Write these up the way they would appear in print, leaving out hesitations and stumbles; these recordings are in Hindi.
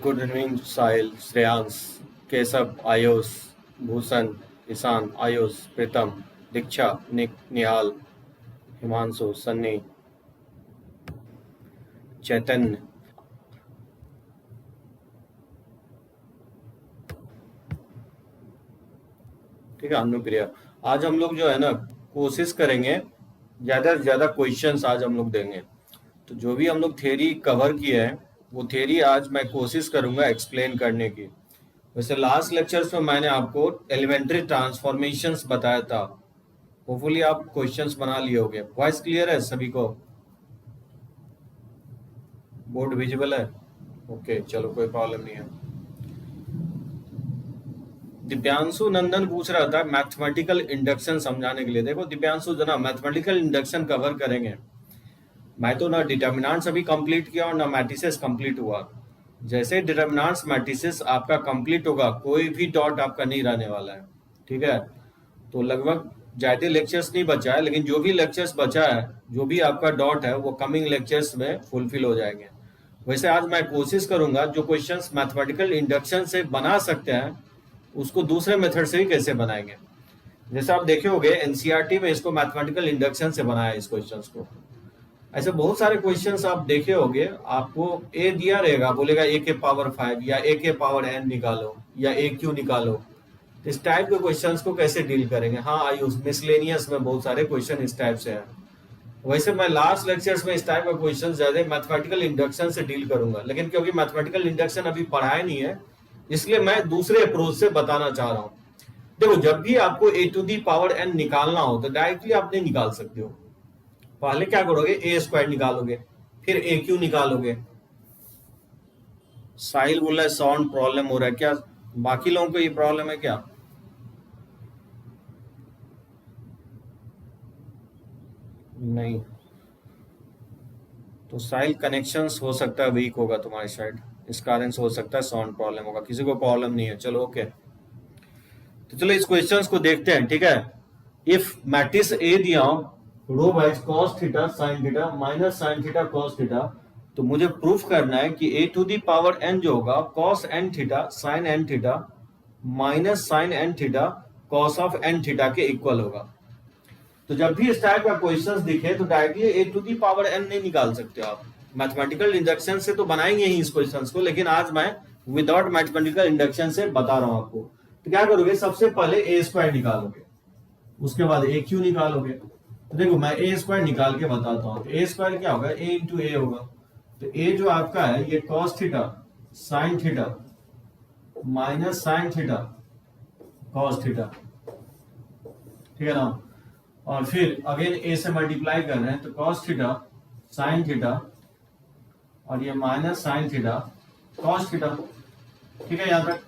गुड इवनिंग साहिल, श्रेयांश, केशव, आयुष, भूषण, ईशान, आयुष, प्रीतम, दीक्षा, निहाल, हिमांशु, सन्नी, चैतन्य। ठीक है अनुप्रिया। आज हम लोग जो है ना कोशिश करेंगे ज्यादा से ज्यादा क्वेश्चंस आज हम लोग देंगे। तो जो भी हम लोग थ्योरी कवर किए हैं वो थ्योरी आज मैं कोशिश करूंगा एक्सप्लेन करने की। वैसे लास्ट लेक्चर्स में मैंने आपको एलिमेंट्री ट्रांसफॉर्मेशंस बताया था। होपफुली आप क्वेश्चंस बना लिए होंगे। वॉइस क्लियर है सभी को? बोर्ड विजिबल है? ओके चलो कोई प्रॉब्लम नहीं है। दिव्यांशु नंदन पूछ रहा था मैथमेटिकल इंडक्शन समझाने के लिए। देखो दिव्यांशु जना मैथमेटिकल इंडक्शन कवर करेंगे। मैं तो ना डिटर्मिनेंट्स अभी कंप्लीट किया और ना मैट्रिसेस कंप्लीट हुआ। जैसे डिटर्मिनेंट्स मैट्रिसेस आपका कंप्लीट होगा कोई भी डॉट आपका नहीं रहने वाला है। ठीक है, तो लगभग ज्यादा लेक्चर्स नहीं बचा है, लेकिन जो भी लेक्चर्स बचा है जो भी आपका डॉट है वो कमिंग लेक्चर्स में फुलफिल हो जाएंगे। वैसे आज मैं कोशिश करूंगा जो क्वेश्चंस मैथमेटिकल इंडक्शन से बना सकते हैं उसको दूसरे मेथड से भी कैसे बनाएंगे। जैसे आप देखे होंगे एनसीईआरटी में इसको मैथमेटिकल इंडक्शन से बनाया इस क्वेश्चंस को। ऐसे बहुत सारे क्वेश्चंस आप देखे होंगे, आपको ए दिया रहेगा, बोलेगा ए के पावर 5 या ए के पावर n निकालो या ए क्यू निकालो। इस टाइप के क्वेश्चंस को कैसे डील करेंगे? हाँ आयुष, मिसलेनियस में बहुत सारे क्वेश्चन इस टाइप से हैं। वैसे मैं लास्ट लेक्चर्स में इस टाइप का क्वेश्चन ज्यादा मैथमेटिकल इंडक्शन से डील करूंगा, लेकिन क्योंकि मैथमेटिकल इंडक्शन अभी पढ़ाया नहीं है इसलिए मैं दूसरे अप्रोच से बताना चाह रहा हूँ। देखो जब भी आपको ए टू दी पावर n निकालना हो तो डायरेक्टली आप नहीं निकाल सकते हो। पहले क्या करोगे, ए स्क्वायर निकालोगे, फिर ए क्यू निकालोगे। साहिल बोल रहा है साउंड प्रॉब्लम हो रहा है क्या? बाकी लोगों को ये प्रॉब्लम है क्या? नहीं तो साहिल कनेक्शंस हो सकता है वीक होगा तुम्हारी साइड, इस कारण से हो सकता है साउंड प्रॉब्लम होगा। किसी को प्रॉब्लम नहीं है, चलो ओके। तो चलो इस क्वेश्चंस को देखते हैं। ठीक है, इफ मैट्रिक्स ए दिया row wise cos theta sin theta minus sin theta cos theta, तो मुझे प्रूफ करना है कि a to the power n जो होगा cos n theta sin n theta minus sin n theta cos of n theta के इक्वल होगा। तो जब भी इस टाइप का क्वेश्चंस दिखे तो directly a to the power n नहीं निकाल सकते आप। मैथमेटिकल इंडक्शन से तो बनाएंगे ही इस क्वेश्चंस को, लेकिन आज मैं विदाउट मैथमेटिकल इंडक्शन से बता रहा हूं आपको। तो क्या करोगे, सबसे पहले ए स्क्वायर निकालोगे, उसके बाद ए क्यू निकालोगे। तो देखो मैं ए स्क्वायर निकाल के बताता हूँ। ए स्क्वायर क्या होगा, ए इंटू ए होगा। तो ए जो आपका है ये cos theta sin theta minus sin theta cos theta, ठीक है ना। और फिर अगेन ए से मल्टीप्लाई कर रहे हैं तो cos थीटा sin थीटा और ये minus sin theta cos theta, ठीक है। यहाँ तक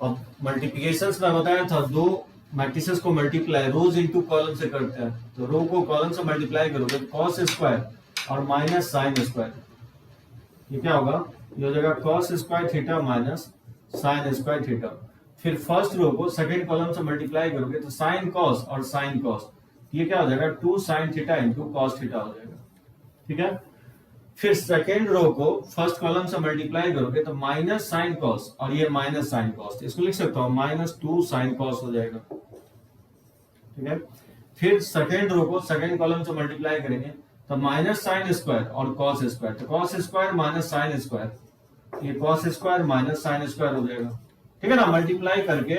अब मल्टीप्लिकेशन में बताया था, दो मैट्रिसेस को मल्टीप्लाई रोज इनटू कॉलम से करते हैं। तो रो को कॉलम से मल्टीप्लाई करोगे तो cos स्क्वायर और माइनस sin स्क्वायर, ये क्या होगा, ये हो जाएगा cos square theta minus sin square theta. फिर फर्स्ट रो को सेकंड कॉलम से मल्टीप्लाई करोगे तो sin cos और sin cos, ये क्या हो जाएगा 2 sin theta into cos theta हो जाएगा, ठीक है। फिर सेकेंड रो को फर्स्ट कॉलम से मल्टीप्लाई करोगे तो माइनस साइन कॉस और ये माइनस साइन कॉस, इसको लिख सकता हूं माइनस 2 साइन कॉस हो जाएगा, ठीक है। फिर सेकेंड रो को सेकेंड कॉलम से मल्टीप्लाई करेंगे तो माइनस साइन स्क्वायर और कॉस स्क्वायर, तो cos square minus sine square, ये cos square minus sine square हो जाएगा, ठीक है ना। मल्टीप्लाई करके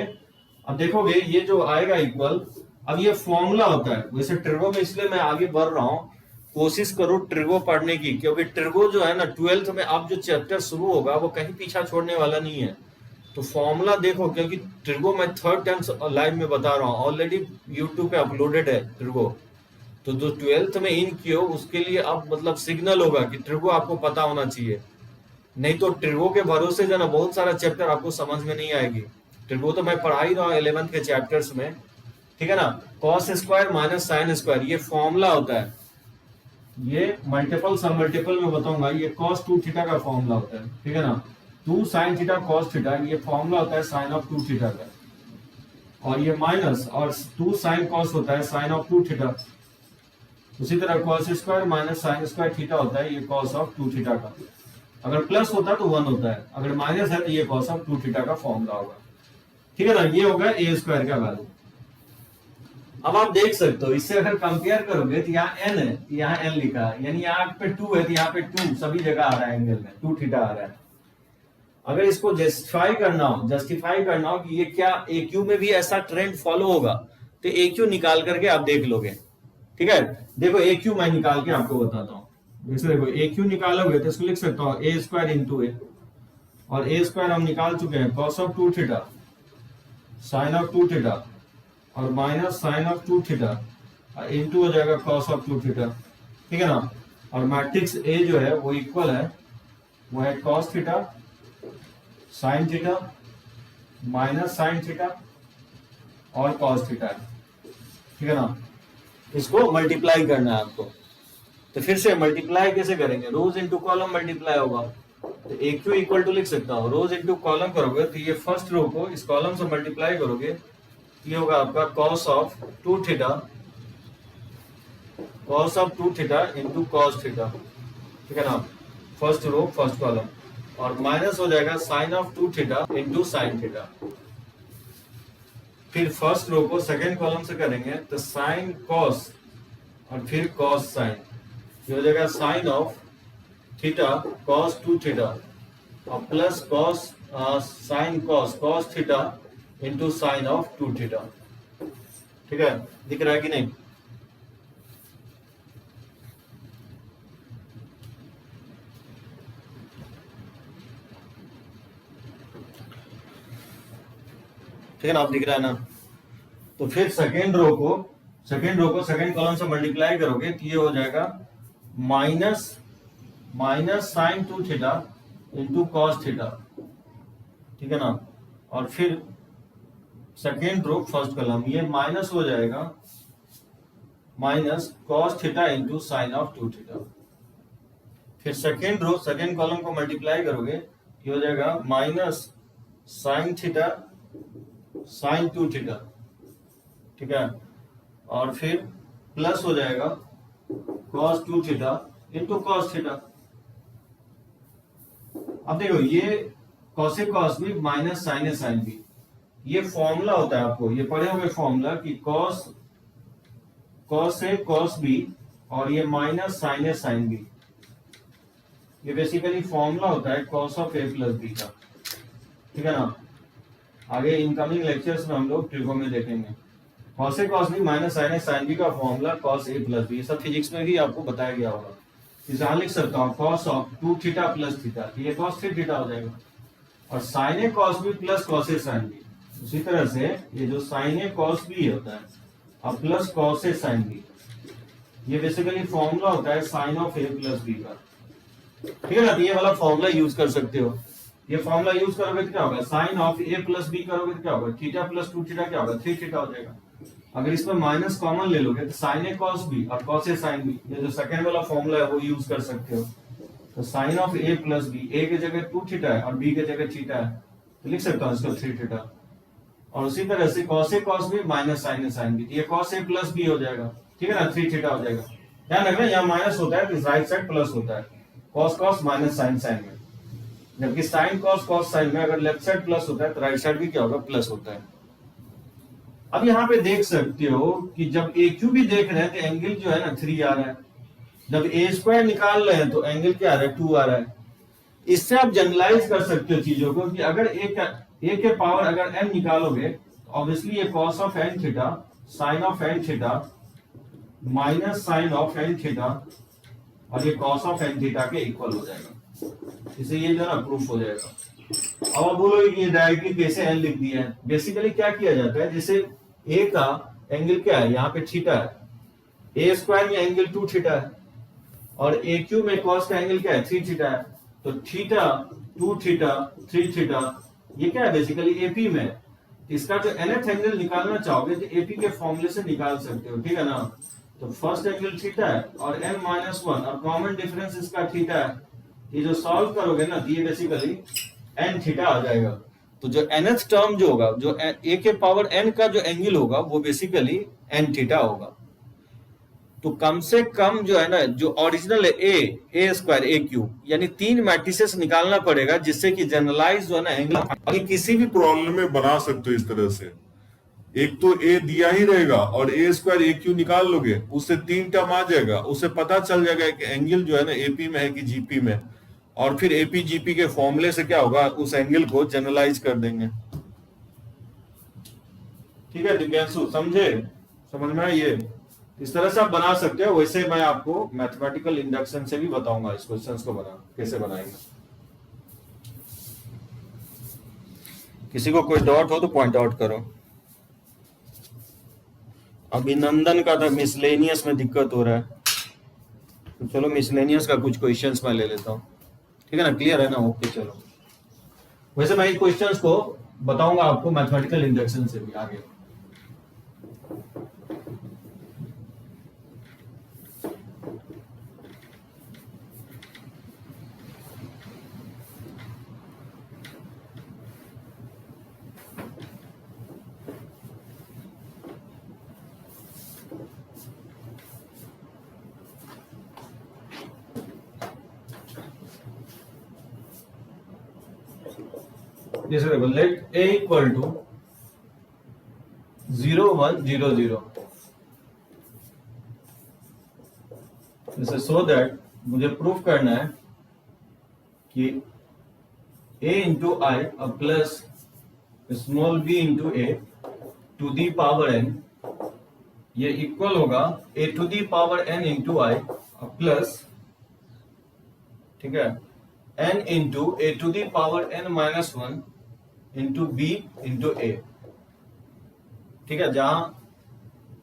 अब देखोगे ये जो आएगा इक्वल। अब ये फॉर्मूला होता है, वैसे ट्रिगो में इसलिए मैं आगे बढ़ रहा हूं, कोशिश करो ट्रिगो पढ़ने की, क्योंकि ट्रिगो जो है ना 12th में अब जो चैप्टर शुरू होगा वो कहीं पीछा छोड़ने वाला नहीं है। तो फॉर्मूला देखो, क्योंकि ट्रिगो मैं थर्ड टाइम लाइव में बता रहा हूँ, ऑलरेडी यूट्यूब पे अपलोडेड है ट्रिगो। तो जो 12th में इन कियो उसके लिए अब मतलब सिग्नल होगा कि ट्रिगो आपको पता होना चाहिए, नहीं तो ट्रिगो के भरोसे जो ना बहुत सारा चैप्टर आपको समझ में नहीं आएगी। ट्रिगो तो मैं पढ़ा ही रहा हूँ 11th के चैप्टर्स में, ठीक है ना। Cos square minus sine square ये फॉर्मूला होता है, ये मल्टीपल सब मल्टीपल में बताऊंगा। ये cos 2 थीटा का फॉर्मूला होता है, ठीक है ना। 2 sin थीटा cos थीटा ये फॉर्मूला होता है sin ऑफ 2 थीटा का, और ये माइनस और 2 sin cos होता है sin ऑफ 2 थीटा। उसी तरह cos square minus sin square theta होता है ये cos ऑफ 2 थीटा का। अगर प्लस होता है तो 1 होता है, अगर माइनस है तो ये cos ऑफ 2 थीटा का फॉर्मूला होगा। ठीक है ना, ये होगा ए स्क्वायर का वैल्यू। अब आप देख सकते हो इससे अगर कंपेयर करोगे तो यहाँ n है, यहाँ n लिखा है, यानी यहाँ पे 2 है तो यहाँ पे 2 सभी जगह आ रहा है, एंगल में 2 थीटा आ रहा है। अगर इसको जस्टिफाई करना हो कि ये क्या AQ में भी ऐसा ट्रेंड फॉलो होगा, तो AQ निकाल करके आप देख लोगे। ठीक है, देखो AQ मैं निकाल के आपको बताता हूँ। जैसे देखो AQ निकालोगे तो इसको लिख सकता हूँ ए स्क्वायर इंटू ए, और ए स्क्वायर हम निकाल चुके हैं cos of 2 theta sine of 2 theta और minus sine of 2 theta into हो जाएगा cos ऑफ 2 थीटा। ठीक है ना, और मैट्रिक्स ए जो है वो इक्वल है, वो है cos theta sine theta minus sine theta और cos थीटा। ठीक है ना, इसको मल्टीप्लाई करना है आपको। तो फिर से मल्टीप्लाई कैसे करेंगे, रोज इनटू कॉलम मल्टीप्लाई होगा। तो AQ इक्वल टू लिख सकता हूँ, रोज इनटू कॉलम करोगे तो ये फर्स्ट रो को इस कॉलम से मल्टीप्लाई करोगे, ये होगा आपका cos of 2 theta into cos theta. ठीक है ना, फर्स्ट रो फर्स्ट कॉलम, और माइनस हो जाएगा sine of 2 theta into sine theta. फिर फर्स्ट रो को सेकेंड कॉलम से करेंगे तो साइन कॉस और फिर cos साइन, ये हो जाएगा sine of theta cos 2 theta और plus cos sine cos theta into sine of 2 theta. ठीक है, दिख रहा है कि नहीं? ठीक है ना, आप दिख रहा है ना? तो फिर सेकेंड रो को सेकेंड कॉलम से मल्टीप्लाई करोगे तो ये हो जाएगा minus sine 2 theta into cos theta. ठीक है ना, और फिर सेकेंड रो फर्स्ट कॉलम, ये माइनस हो जाएगा minus cos theta into sine of 2 theta. फिर सेकेंड रो सेकेंड कॉलम को मल्टीप्लाई करोगे, ये हो जाएगा minus sine theta sine 2 theta. ठीक है, और फिर प्लस हो जाएगा cos 2 theta into cos theta. अब देखो ये कॉस कॉस भी माइनस साइन साइन भी, ये फॉर्मूला होता है, आपको ये पढ़े हुए फॉर्मूला कि कॉस ए कॉस बी और ये माइनस साइन साइन बी, ये बेसिकली फॉर्मूला होता है cos of A plus B का। ठीक है ना, आगे इनकमिंग लेक्चर्स में हम लोग ट्रिगो में देखेंगे। Cos a cos b minus sine sine b का formula cos a plus b, सब फिजिक्स में भी आपको बताया गया होगा। इसे लिख सकता हूँ cos of 2 theta plus theta, ये cos 3 थीटा हो जाएगा, और sign A cos B plus cos A sine B. उसी तरह से ये जो साइन ए कॉस बी होता है और plus cos A sine B, ये बेसिकली फॉर्मूला होता है sine of A plus B का। ठीक है ना, तो ये वाला फॉर्मूला यूज कर सकते हो। ये फॉर्मूला यूज करोगे तो क्या होगा, sine of A plus B करोगे तो क्या होगा, थीटा प्लस 2 थीटा क्या होगा, 3 थीटा हो जाएगा। अगर इसमें माइनस कॉमन ले लोगे तो साइन ए कॉस बी और cos ए साइन बी, ये जो सेकेंड वाला फॉर्मूला है वो यूज कर सकते हो। तो sine of A plus b, a की जगह 2 थीटा है और बी की जगह थीटा है, तो लिख सकता हूँ इसको 3 थीटा। और उसी तरह से cos ए cos बी माइनस साइन ए साइन बी, ये cos ए प्लस बी हो जाएगा। ठीक है ना, 3 थीटा हो जाएगा। ध्यान रखना यहाँ माइनस होता है तो राइट साइड प्लस होता है, cos cos minus sine sine में, जबकि साइन cos cos साइन में अगर लेफ्ट साइड प्लस होता है तो राइट साइड भी क्या होगा, प्लस होता है। अब यहाँ पे देख सकते हो कि जब AQ भी देख रहे हैं तो एंगल जो है ना 3 आ रहा है, जब ए स्क्वायर निकाल रहे हैं तो एंगल क्या आ रहा है, 2 आ रहा है। इससे आप जनरलाइज कर सकते हो चीजों को कि अगर ए के पावर अगर n निकालोगे तो ऑब्वियसली ये cos of n theta sine of n theta minus sine of n theta और ये cos ऑफ n थीटा के इक्वल हो जाएगा। इसे ये जो है ना प्रूफ हो जाएगा। अब आप बोलोगे कि ये डायरेक्टली कैसे n लिख दिया है। बेसिकली क्या किया जाता है, जैसे a का एंगल क्या है, यहाँ पे थीटा है, ए स्क्वायर में एंगल 2 थीटा है और AQ में cos का एंगल क्या है, 3 थीटा है। तो थीटा 2 थीटा 3 थीटा ये क्या है, बेसिकली AP में। इसका जो nth एंगल निकालना चाहोगे तो AP के फॉर्मूले से निकाल सकते हो। ठीक है ना, तो फर्स्ट एंगल थीटा है और n-1 और कॉमन डिफरेंस इसका थीटा है। ये जो सॉल्व करोगे ना ये बेसिकली n थीटा आ जाएगा। तो जो nth टर्म जो होगा, जो a के पावर n का जो एंगल होगा वो बेसिकली n थीटा होगा। तो कम से कम जो है ना, जो ओरिजिनल है ए स्क्वायर ए क्यूब, यानी 3 मैट्रिसेस निकालना पड़ेगा जिससे कि जनरलाइज जो है ना एंगल ये किसी भी प्रॉब्लम में बना सकते हो इस तरह से। एक तो ए दिया ही रहेगा और ए स्क्वायर ए क्यू निकाल लोगे, उससे 3 टर्म आ जाएगा, उससे पता चल जाएगा कि एंगल जो है ना एपी में है कि जीपी में, और फिर एपी जीपी के फॉर्मूले से क्या होगा, उस एंगल को जनरलाइज कर देंगे। ठीक है दिव्यांशु, समझे? समझ में ये इस तरह से आप बना सकते हो। वैसे मैं आपको मैथमेटिकल इंडक्शन से भी बताऊंगा इस क्वेश्चन को कैसे बनाएंगे। किसी को कोई डाउट हो तो पॉइंट आउट करो। अभिनंदन का था मिसलेनियस में दिक्कत हो रहा है, तो चलो मिसलेनियस का कुछ क्वेश्चंस मैं ले लेता हूँ। ठीक है ना, क्लियर है ना? ओके चलो। वैसे मैं क्वेश्चंस को बताऊंगा आपको मैथमेटिकल इंडक्शन से भी आगे। जैसे देखो, लेट a इक्वल टू 0 1 0 0, जैसे सो दैट मुझे प्रूफ करना है कि a into I plus small b into a to the power n, ये इक्वल होगा a to the power n into I plus, ठीक है, n into a to the power n minus 1 into b into a. ठीक है, जहां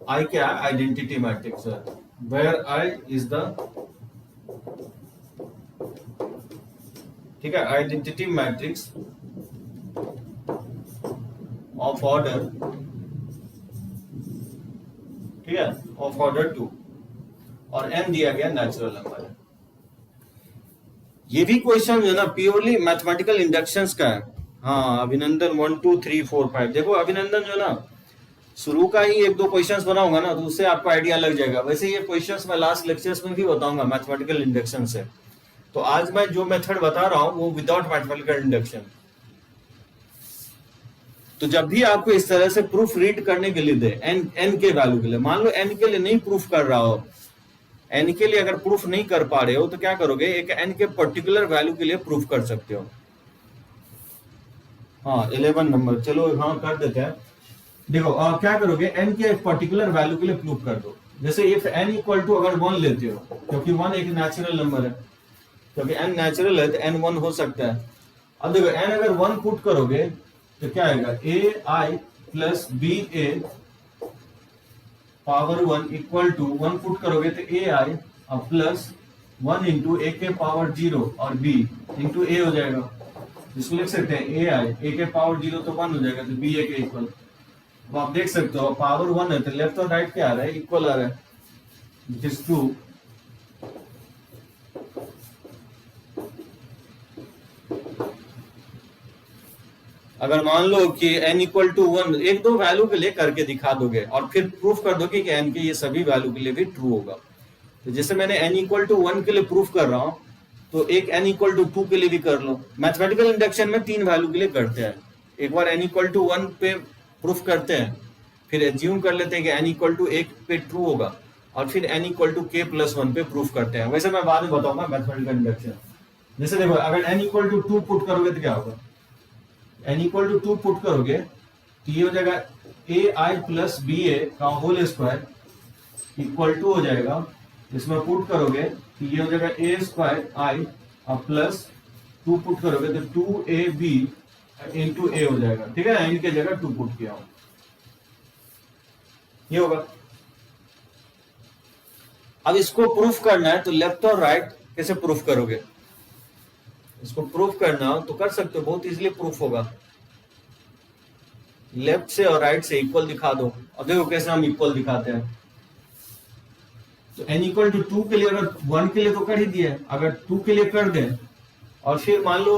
आई क्या है, आइडेंटिटी मैट्रिक्स है, वेयर आई इज द, ठीक है, आइडेंटिटी मैट्रिक्स ऑफ ऑर्डर, ठीक है, ऑफ ऑर्डर 2, और n दिया गया नेचुरल नंबर है। ये भी क्वेश्चन जो है ना प्योरली मैथमेटिकल इंडक्शंस का है। हाँ अभिनंदन 1 2 3 4 5, देखो अभिनंदन जो ना शुरू का ही 1-2 क्वेश्चंस बनाऊंगा ना, तो उससे आपको आइडिया लग जाएगा। वैसे ये क्वेश्चंस मैं लास्ट लेक्चर्स में भी बताऊंगा मैथमेटिकल इंडक्शन से। तो आज मैं जो मेथड बता रहा हूं वो विदाउट मैथमेटिकल इंडक्शन। तो जब भी आपको इस तरह से प्रूफ रीड करने के लिए दे एन के वैल्यू के लिए, मान लो एन के लिए नहीं प्रूफ कर रहा हो, एन के लिए अगर प्रूफ नहीं कर पा रहे हो तो क्या करोगे, एक एन के पर्टिकुलर वैल्यू के लिए प्रूफ कर सकते हो। हाँ 11 नंबर, चलो हाँ कर देते हैं। देखो क्या करोगे, एन के एक पर्टिकुलर वैल्यू के लिए प्रूफ कर दो। जैसे इफ एन इक्वल टू अगर 1 लेते हो, क्योंकि 1 एक नेचुरल नंबर है, क्योंकि एन नेचुरल है तो एन 1 हो सकता है। अब देखो एन अगर 1 पुट करोगे तो क्या आएगा, a I plus b a power 1 equal to 1 put करोगे तो ए आई प्लस 1 इंटू ए के पावर 0 और बी इंटू ए हो जाएगा। इसको लिख सकते हैं ए आई, ए के पावर 0 तो 1 हो जाएगा, तो बी ए के इक्वल। तो आप देख सकते हो पावर 1 है तो लेफ्ट और राइट क्या आ रहा है, इक्वल आ रहा है, विच इज ट्रू। अगर मान लो कि n इक्वल टू 1 1-2 वैल्यू के लिए करके दिखा दोगे और फिर प्रूफ कर दोगे कि n के ये सभी वैल्यू के लिए भी ट्रू होगा। तो जैसे मैंने n इक्वल टू 1 के लिए प्रूफ कर रहा हूं, तो एक n इक्वल टू 2 के लिए भी कर लो। मैथमेटिकल इंडक्शन में 3 वैल्यू के लिए करते हैं। एक बार n इक्वल टू 1 पे प्रूफ करते हैं, फिर एज्यूम कर लेते हैं कि n इक्वल टू 1 पे ट्रू होगा, और फिर n equal to k plus 1 पे प्रूफ करते हैं। वैसे मैं बाद में बताऊंगा मैथमेटिकल इंडक्शन। जैसे देखो अगर n इक्वल टू 2 पुट करोगे तो क्या होगा, n इक्वल टू 2 पुट करोगे तो ये हो जाएगा ए आई प्लस बी ए का होल स्क्वायर इक्वल टू हो जाएगा, इसमें पुट करोगे तो ये हो जाएगा ए स्क्वायर आई प्लस 2 पुट करोगे तो 2ab इंटू ए हो जाएगा। ठीक है, n के जगह 2 पुट किया हो, ये होगा। अब इसको प्रूफ करना है तो लेफ्ट और राइट कैसे प्रूफ करोगे, इसको प्रूफ करना हो तो कर सकते हो, बहुत इजीली प्रूफ होगा। लेफ्ट से और राइट से इक्वल दिखा दो, और देखो कैसे हम इक्वल दिखाते हैं। तो n इक्वल टू 2 के लिए अगर 1 के लिए तो कर ही दिया, अगर 2 के लिए कर दें और फिर मान लो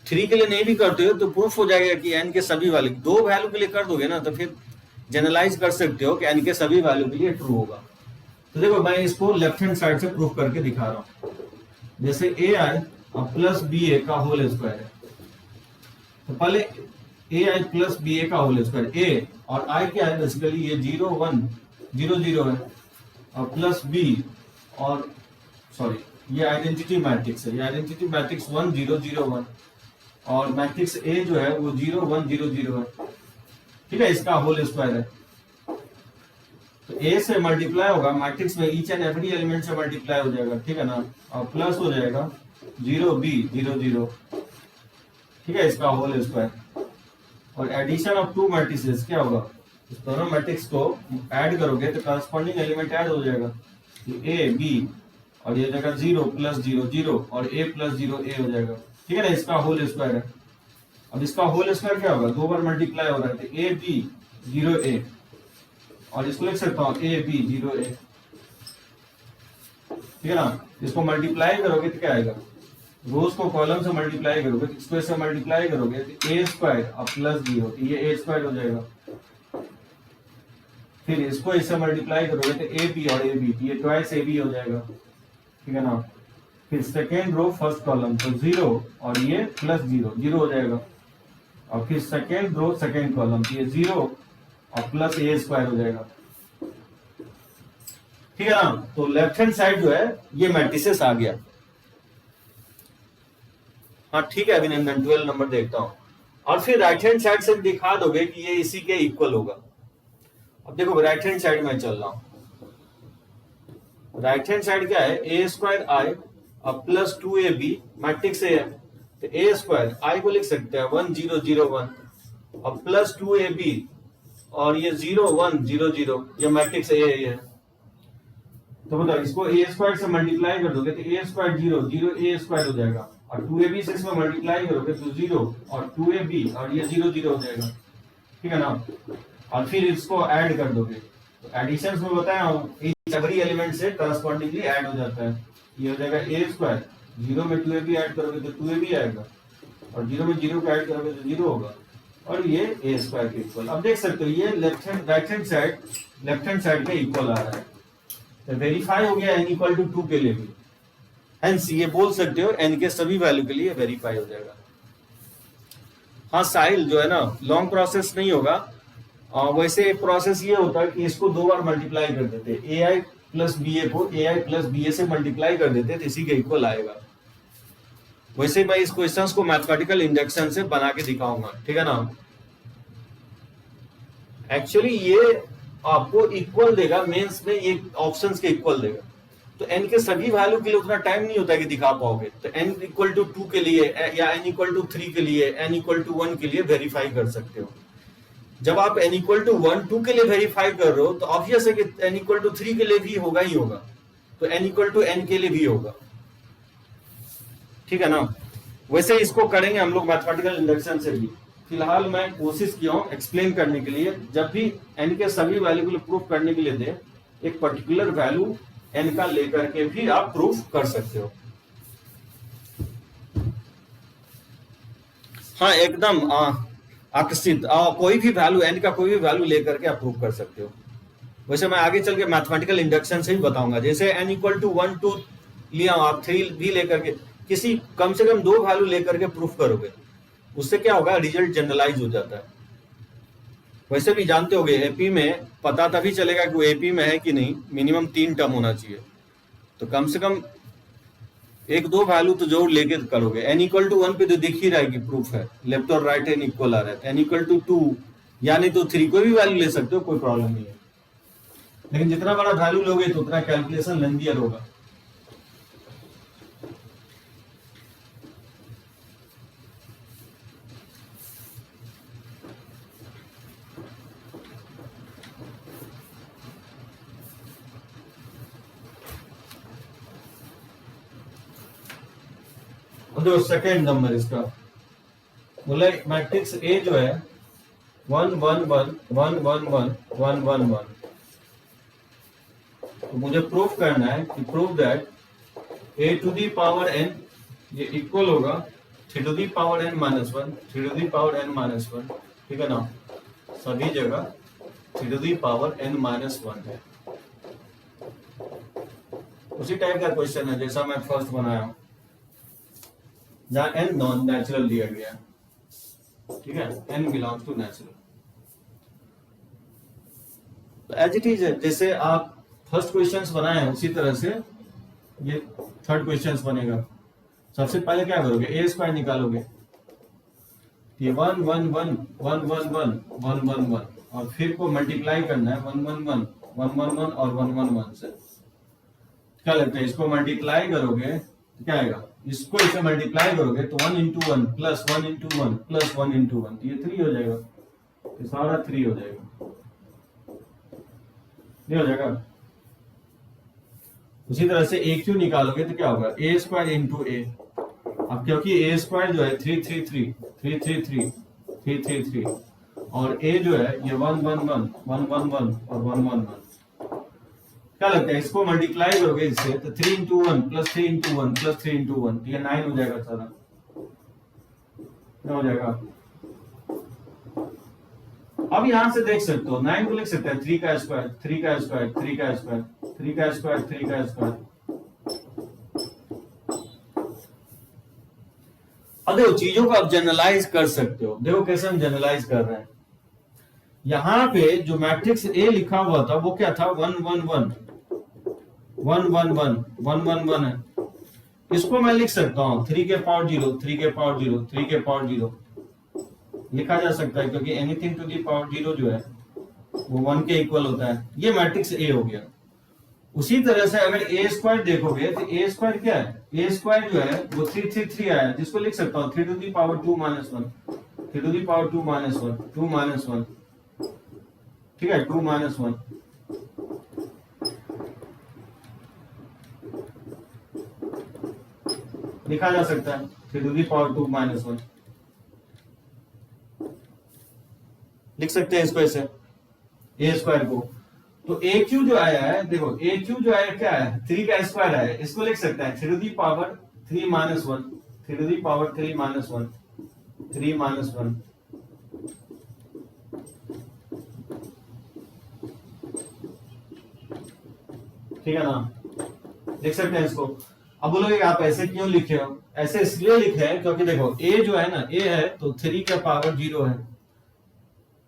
3 के लिए नहीं भी करते हो तो प्रूफ हो जाएगा कि n के सभी वैल्यू, 2 वैल्यू के लिए कर दोगे ना तो फिर जनरलाइज कर सकते हो कि n के सभी वैल्यू के लिए ट्रू होगा। तो देखो मैं इसको लेफ्ट हैंड साइड से प्रूफ करके दिखा रहा हूं। जैसे ए आई प्लस बी ए का होल स्क्वायर है, तो पहले ए आई प्लस बी ए का होल स्क्वायर, ए और आई क्या है बेसिकली ये 0 1 0 0 है, और प्लस बी और सॉरी ये आइडेंटिटी मैट्रिक्स है, ये आइडेंटिटी मैट्रिक्स 1 0 0 1 और मैट्रिक्स ए जो है वो 0 1 0 0 है, ठीक है, इसका होल स्क्वायर है। तो ए से मल्टीप्लाई होगा मैट्रिक्स में, ईच एंड एवरी एलिमेंट से मल्टीप्लाई हो जाएगा, ठीक है ना, और प्लस हो जाएगा 0 b 0 0, ठीक है, इसका होल स्क्वायर। और एडिशन ऑफ टू मैट्रिसेस क्या होगा, इस दोनों मैट्रिक्स को ऐड करोगे तो करस्पॉन्डिंग एलिमेंट ऐड हो जाएगा, ए बी और ये जगह 0 प्लस 0 0 और a प्लस 0 a हो जाएगा, ठीक है ना, इसका होल स्क्वायर है। अब इसका होल स्क्वायर क्या होगा, दो बार मल्टीप्लाई हो रहा है, तो ए बी 0 a और इसको लिख सकता हूँ ए बी 0 a, ठीक है ना। इसको मल्टीप्लाई करोगे तो क्या आएगा, रोज को कॉलम से मल्टीप्लाई करोगे, इसको इससे मल्टीप्लाई करोगे तो ए स्क्वायर और प्लस 0, ये ए स्क्वायर हो जाएगा। फिर इसको इससे मल्टीप्लाई करोगे तो ए बी और ए बी, ये ट्वाइस ए बी हो जाएगा, ठीक है ना। फिर सेकेंड रो फर्स्ट कॉलम तो 0 और ये प्लस 0 0 हो जाएगा, और फिर सेकेंड रो सेकेंड कॉलम ये 0 और प्लस ए स्क्वायर हो जाएगा, ठीक है ना। तो लेफ्ट हैंड साइड जो है ये मैट्रिसेस आ गया। हाँ ठीक है अभिनंदन, 12 नंबर देखता हूं। और फिर राइट हैंड साइड से दिखा दोगे कि ये इसी के इक्वल होगा। अब देखो राइट हैंड साइड में चल रहा हूं, राइट हैंड साइड क्या है, ए स्क्वायर आई और प्लस 2ab मैट्रिक्स ए है, तो ए स्क्वायर आई को लिख सकते हैं 1 0 0 1 और प्लस 2ab और ये 0 1 0 0, ये मैट्रिक्स ए है। तो बताओ इसको ए स्क्वायर से मल्टीप्लाई कर दोगे तो ए स्क्वायर 0 0 ए स्क्वायर हो जाएगा, और 2ab से इसमें मल्टीप्लाई करोगे तो 0 और 2ab और ये 0 0 हो जाएगा, ठीक है ना। और फिर इसको ऐड कर दोगे, तो एडिशन में बताया एवरी एलिमेंट से करस्पॉन्डिंगली ऐड हो जाता है, ये हो जाएगा ए स्क्वायर, 0 में 2ab ऐड करोगे तो 2ab आएगा, और 0 में 0 को ऐड करोगे तो 0 होगा, और ये ए स्क्वायर के इक्वल। अब देख सकते हो ये left hand right hand side left hand side के इक्वल आ रहा है, तो वेरीफाई हो गया n इक्वल टू 2 के लिए भी, हेंस ये बोल सकते हो n के सभी वैल्यू के लिए वेरीफाई हो जाएगा। हाँ साहिल जो है ना लॉन्ग प्रोसेस नहीं होगा, वैसे एक प्रोसेस ये होता है कि इसको दो बार मल्टीप्लाई कर देते, ए आई प्लस बी ए को ए आई प्लस बी ए से मल्टीप्लाई कर देते तो इसी के इक्वल आएगा। वैसे मैं इस क्वेश्चंस को मैथमेटिकल इंडक्शन से बना के दिखाऊंगा, ठीक है ना। एक्चुअली ये आपको इक्वल देगा, मेंस में ये ऑप्शंस के इक्वल देगा, तो n के सभी वैल्यू के लिए उतना टाइम नहीं होता कि दिखा पाओगे, तो n इक्वल टू 2 के लिए या n इक्वल टू 3 के लिए, n इक्वल टू 1 के लिए वेरीफाई कर सकते हो। जब आप n इक्वल टू 1 2 के लिए वेरीफाई कर रहे हो तो ऑब्वियस है कि n इक्वल टू 3 के लिए भी होगा ही होगा, तो n इक्वल टू n के लिए भी होगा, ठीक है ना। वैसे इसको करेंगे हम लोग मैथमेटिकल इंडक्शन से भी। फिलहाल मैं कोशिश किया हूं एक्सप्लेन करने के लिए, जब भी n के सभी वैल्यू को प्रूफ करने के लिए दे, एक पर्टिकुलर वैल्यू n का लेकर के भी आप प्रूफ कर सकते हो। हाँ एकदम आकर्षित, कोई भी वैल्यू n का कोई भी वैल्यू लेकर के आप प्रूफ कर सकते हो। वैसे मैं आगे चल के मैथमेटिकल इंडक्शन से ही बताऊंगा, जैसे n इक्वल टू 1 2 लिया आप 3 भी लेकर के किसी कम से कम 2 वैल्यू लेकर के प्रूफ करोगे, उससे क्या होगा रिजल्ट जनरलाइज हो जाता है। वैसे भी जानते होगे एपी में पता तभी चलेगा कि वो एपी में है कि नहीं, मिनिमम 3 टर्म होना चाहिए, तो कम से कम 1-2 वैल्यू तो जरूर लेके करोगे। n इक्वल टू 1 पे तो दिख ही रहा है कि प्रूफ है, लेफ्ट और राइट हैंड इक्वल आ रहा है, n इक्वल टू 2 यानी तो 3 कोई भी वैल्यू ले सकते हो, कोई प्रॉब्लम नहीं है, लेकिन जितना बड़ा वैल्यू लोगे तो उतना कैलकुलेशन लेंदियर होगा। जो सेकेंड नंबर इसका बोले मैट्रिक्स ए जो है 1 1 1 1 1 1 1 1 1, तो मुझे प्रूफ करना है कि prove that a to the power n ये इक्वल होगा 3 to the power n minus 1 3 to the power n minus 1, ठीक है ना, सभी जगह 3 to the power n minus 1 है। उसी टाइप का क्वेश्चन है जैसा मैं फर्स्ट बनाया हूं, जहां n नॉन नेचुरल दिया गया है, ठीक है, n belongs to natural. As it is है, जैसे आप फर्स्ट क्वेश्चंस बनाए हैं उसी तरह से ये थर्ड क्वेश्चंस बनेगा। सबसे पहले क्या करोगे, ए स्क्वायर निकालोगे, ये 1 1 1 1 1 1 1 1 1 और फिर को मल्टीप्लाई करना है 1 1 1 1 1 1 और 1 1 1 से। क्या लगता है, इसको मल्टीप्लाई करोगे तो क्या आएगा, इसको इसे मल्टीप्लाई करोगे तो 1 into 1 plus 1 into 1 plus 1 into 1, ये 3 हो जाएगा, ये सारा 3 हो जाएगा, नहीं हो जाएगा। उसी तरह से ए क्यू निकालोगे तो क्या होगा, ए स्क्वायर इंटू ए। अब क्योंकि ए स्क्वायर जो है 333 333 333 और ए जो है ये 1 1 1 1 1 1 और 1 1 1, क्या लगता है इसको मल्टीप्लाई करोगे इससे तो 3 into 1 plus 3 into 1 plus 3 into 1, ये 9 हो जाएगा सारा, क्या हो जाएगा। अब यहां से देख सकते हो 9 को लिख सकते हैं 3 का स्क्वायर 3 का स्क्वायर 3 का स्क्वायर 3 का स्क्वायर 3 का स्क्वायर। अब देखो चीजों को आप जनरलाइज कर सकते हो, देखो कैसे हम जनरलाइज कर रहे हैं। यहां पे जो मैट्रिक्स ए लिखा हुआ था वो क्या था, 1 1 1 1 1 1 1 1 1 है, इसको मैं लिख सकता हूं 3 के पावर 0 3 के पावर 0 3 के पावर 0 लिखा जा सकता है, क्योंकि एनीथिंग टू दी पावर 0 जो है वो 1 के इक्वल होता है। ये मैट्रिक्स ए हो गया। उसी तरह से अगर ए स्क्वायर देखोगे तो ए स्क्वायर क्या है, ए स्क्वायर जो है वो 333 आया, जिसको लिख सकता हूँ 3 to the power 2 minus 1 3 to the power 2 minus 1 2 minus 1, ठीक है, 2 माइनस 1। लिखा जा सकता है 3 टू दी पावर 2 माइनस 1, लिख सकते हैं इसको ऐसे ए स्क्वायर को। तो ए क्यू जो आया है, देखो ए क्यू जो आया क्या है, 3 का स्क्वायर आया, इसको लिख सकता है 3 to the power 3 minus 1 3 to the power 3 minus 1 3 minus 1, ठीक है ना, लिख सकते हैं इसको। अब बोलोगे आप ऐसे क्यों लिखे हो, ऐसे इसलिए लिखे हैं क्योंकि देखो ए जो है ना, ए है तो 3 का पावर 0 है,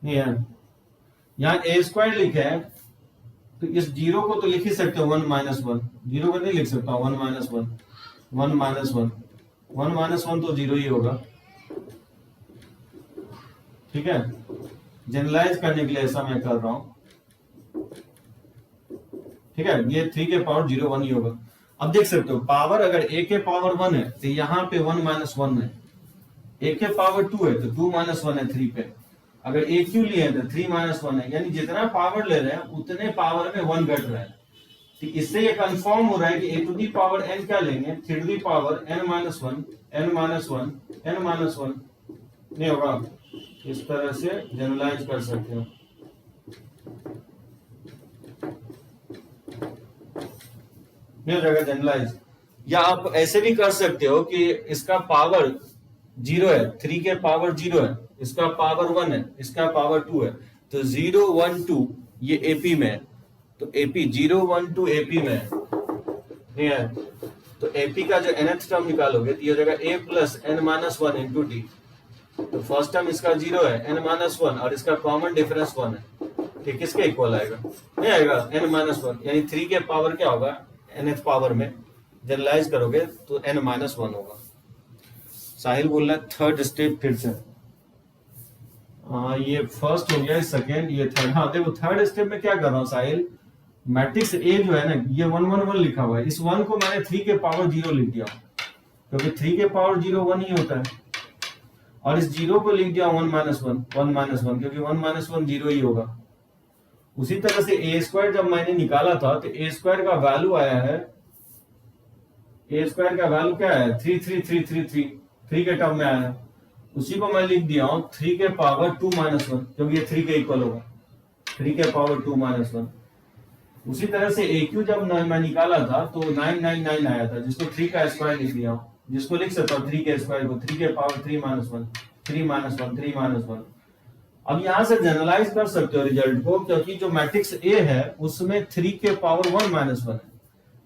नहीं है, यहां ए स्क्वायर लिखे है तो इस 0 को तो लिख ही सकते हो 1 माइनस 1, 0 को नहीं लिख सकता 1 माइनस 1 1 माइनस 1 1 माइनस 1 तो 0 ही होगा, ठीक है। जनरलाइज करने के लिए ऐसा मैं कर रहा हूं, ठीक है, ये 3 के पावर 0 1 ही होगा। अब देख सकते हो पावर अगर a के पावर 1 है तो यहाँ पे 1 माइनस 1 है, a के पावर 2 है तो 2 माइनस 1 है 3 पे, अगर a क्यू लिए तो 3 माइनस 1 है, यानी जितना पावर ले रहे हैं उतने पावर में 1 घट रहा है। तो इससे ये कंफर्म हो रहा है कि a to the power n क्या लेंगे, 3 to the power n minus 1 n minus 1 n minus 1, नहीं होगा। इस तरह से जनरलाइज कर सकते हो। नहीं हो जाएगा जनरलाइज। या आप ऐसे भी कर सकते हो कि इसका पावर 0 है, 3 के पावर 0 है, इसका पावर 1 है, इसका पावर 2 है, तो 0 1 2 ये एपी में है, तो एपी 0 1 2 एपी में है, नहीं है, तो एपी का जो nth टर्म निकालोगे तो ये हो जाएगा a plus n minus 1 into D. तो फर्स्ट टर्म इसका 0 है, n माइनस 1 और इसका कॉमन डिफरेंस 1 है, ठीक, किसके इक्वल आएगा, नहीं आएगा, n माइनस 1, यानी 3 के पावर क्या होगा, nth पावर में जनरलाइज करोगे तो n माइनस 1 होगा। साहिल बोल रहा है थर्ड स्टेप फिर से, ये फर्स्ट हो गया, सेकेंड, ये थर्ड। हाँ देखो थर्ड स्टेप में क्या कर रहा हूँ साहिल, मैट्रिक्स ए जो है ना ये 1 1 1 लिखा हुआ है, इस 1 को मैंने 3 के पावर 0 लिख दिया, क्योंकि 3 के पावर 0 1 ही होता है, और इस 0 को लिख दिया 1 माइनस 1 1 माइनस 1, क्योंकि 1 माइनस 1 0 ही होगा। उसी तरह से ए स्क्वायर जब मैंने निकाला था तो ए स्क्वायर का वैल्यू आया है, ए स्क्वायर का वैल्यू क्या है, 33333 3 के टर्म में आया है, उसी को मैं लिख दिया हूं 3 के पावर 2 माइनस 1, क्योंकि ये 3 के इक्वल होगा, 3 के पावर 2 माइनस 1। उसी तरह से ए क्यू जब मैं निकाला था तो 999 आया था, जिसको 3 का स्क्वायर लिख दिया हूं, जिसको लिख सकता हूं 3 के स्क्वायर को 3 के पावर 3 माइनस 1 3 माइनस 1 3 माइनस 1। अब यहां से जनरलाइज कर सकते हो रिजल्ट को, क्योंकि जो मैट्रिक्स ए है उसमें 3 के पावर 1 माइनस 1 है,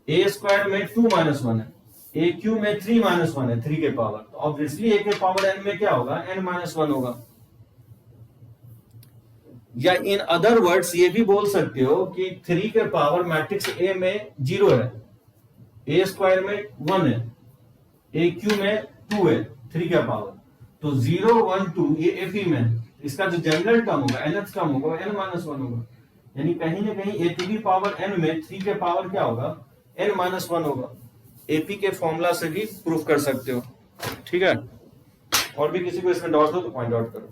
ए स्क्वायर में 2 माइनस 1 है, ए क्यू में 3 माइनस 1 है, 3 के पावर, तो ऑब्वियसली ए के पावर एन में क्या होगा, एन माइनस 1 होगा। या इन अदर वर्ड्स ये भी बोल सकते हो कि 3 के पावर मैट्रिक्स ए में 0 है, ए स्क्वायर में 1 है, ए क्यू में 2 है, 3 का पावर, तो 0 1 2 ये एपी में है, इसका जो जनरल टर्म होगा nth टर्म होगा n माइनस 1 होगा, यानी कहीं ना कहीं ए टू दी पावर n में 3 के पावर क्या होगा, n माइनस 1 होगा। एपी के फॉर्मूला से भी प्रूफ कर सकते हो, ठीक है। और भी किसी को इसमें डाउट हो तो पॉइंट आउट करो।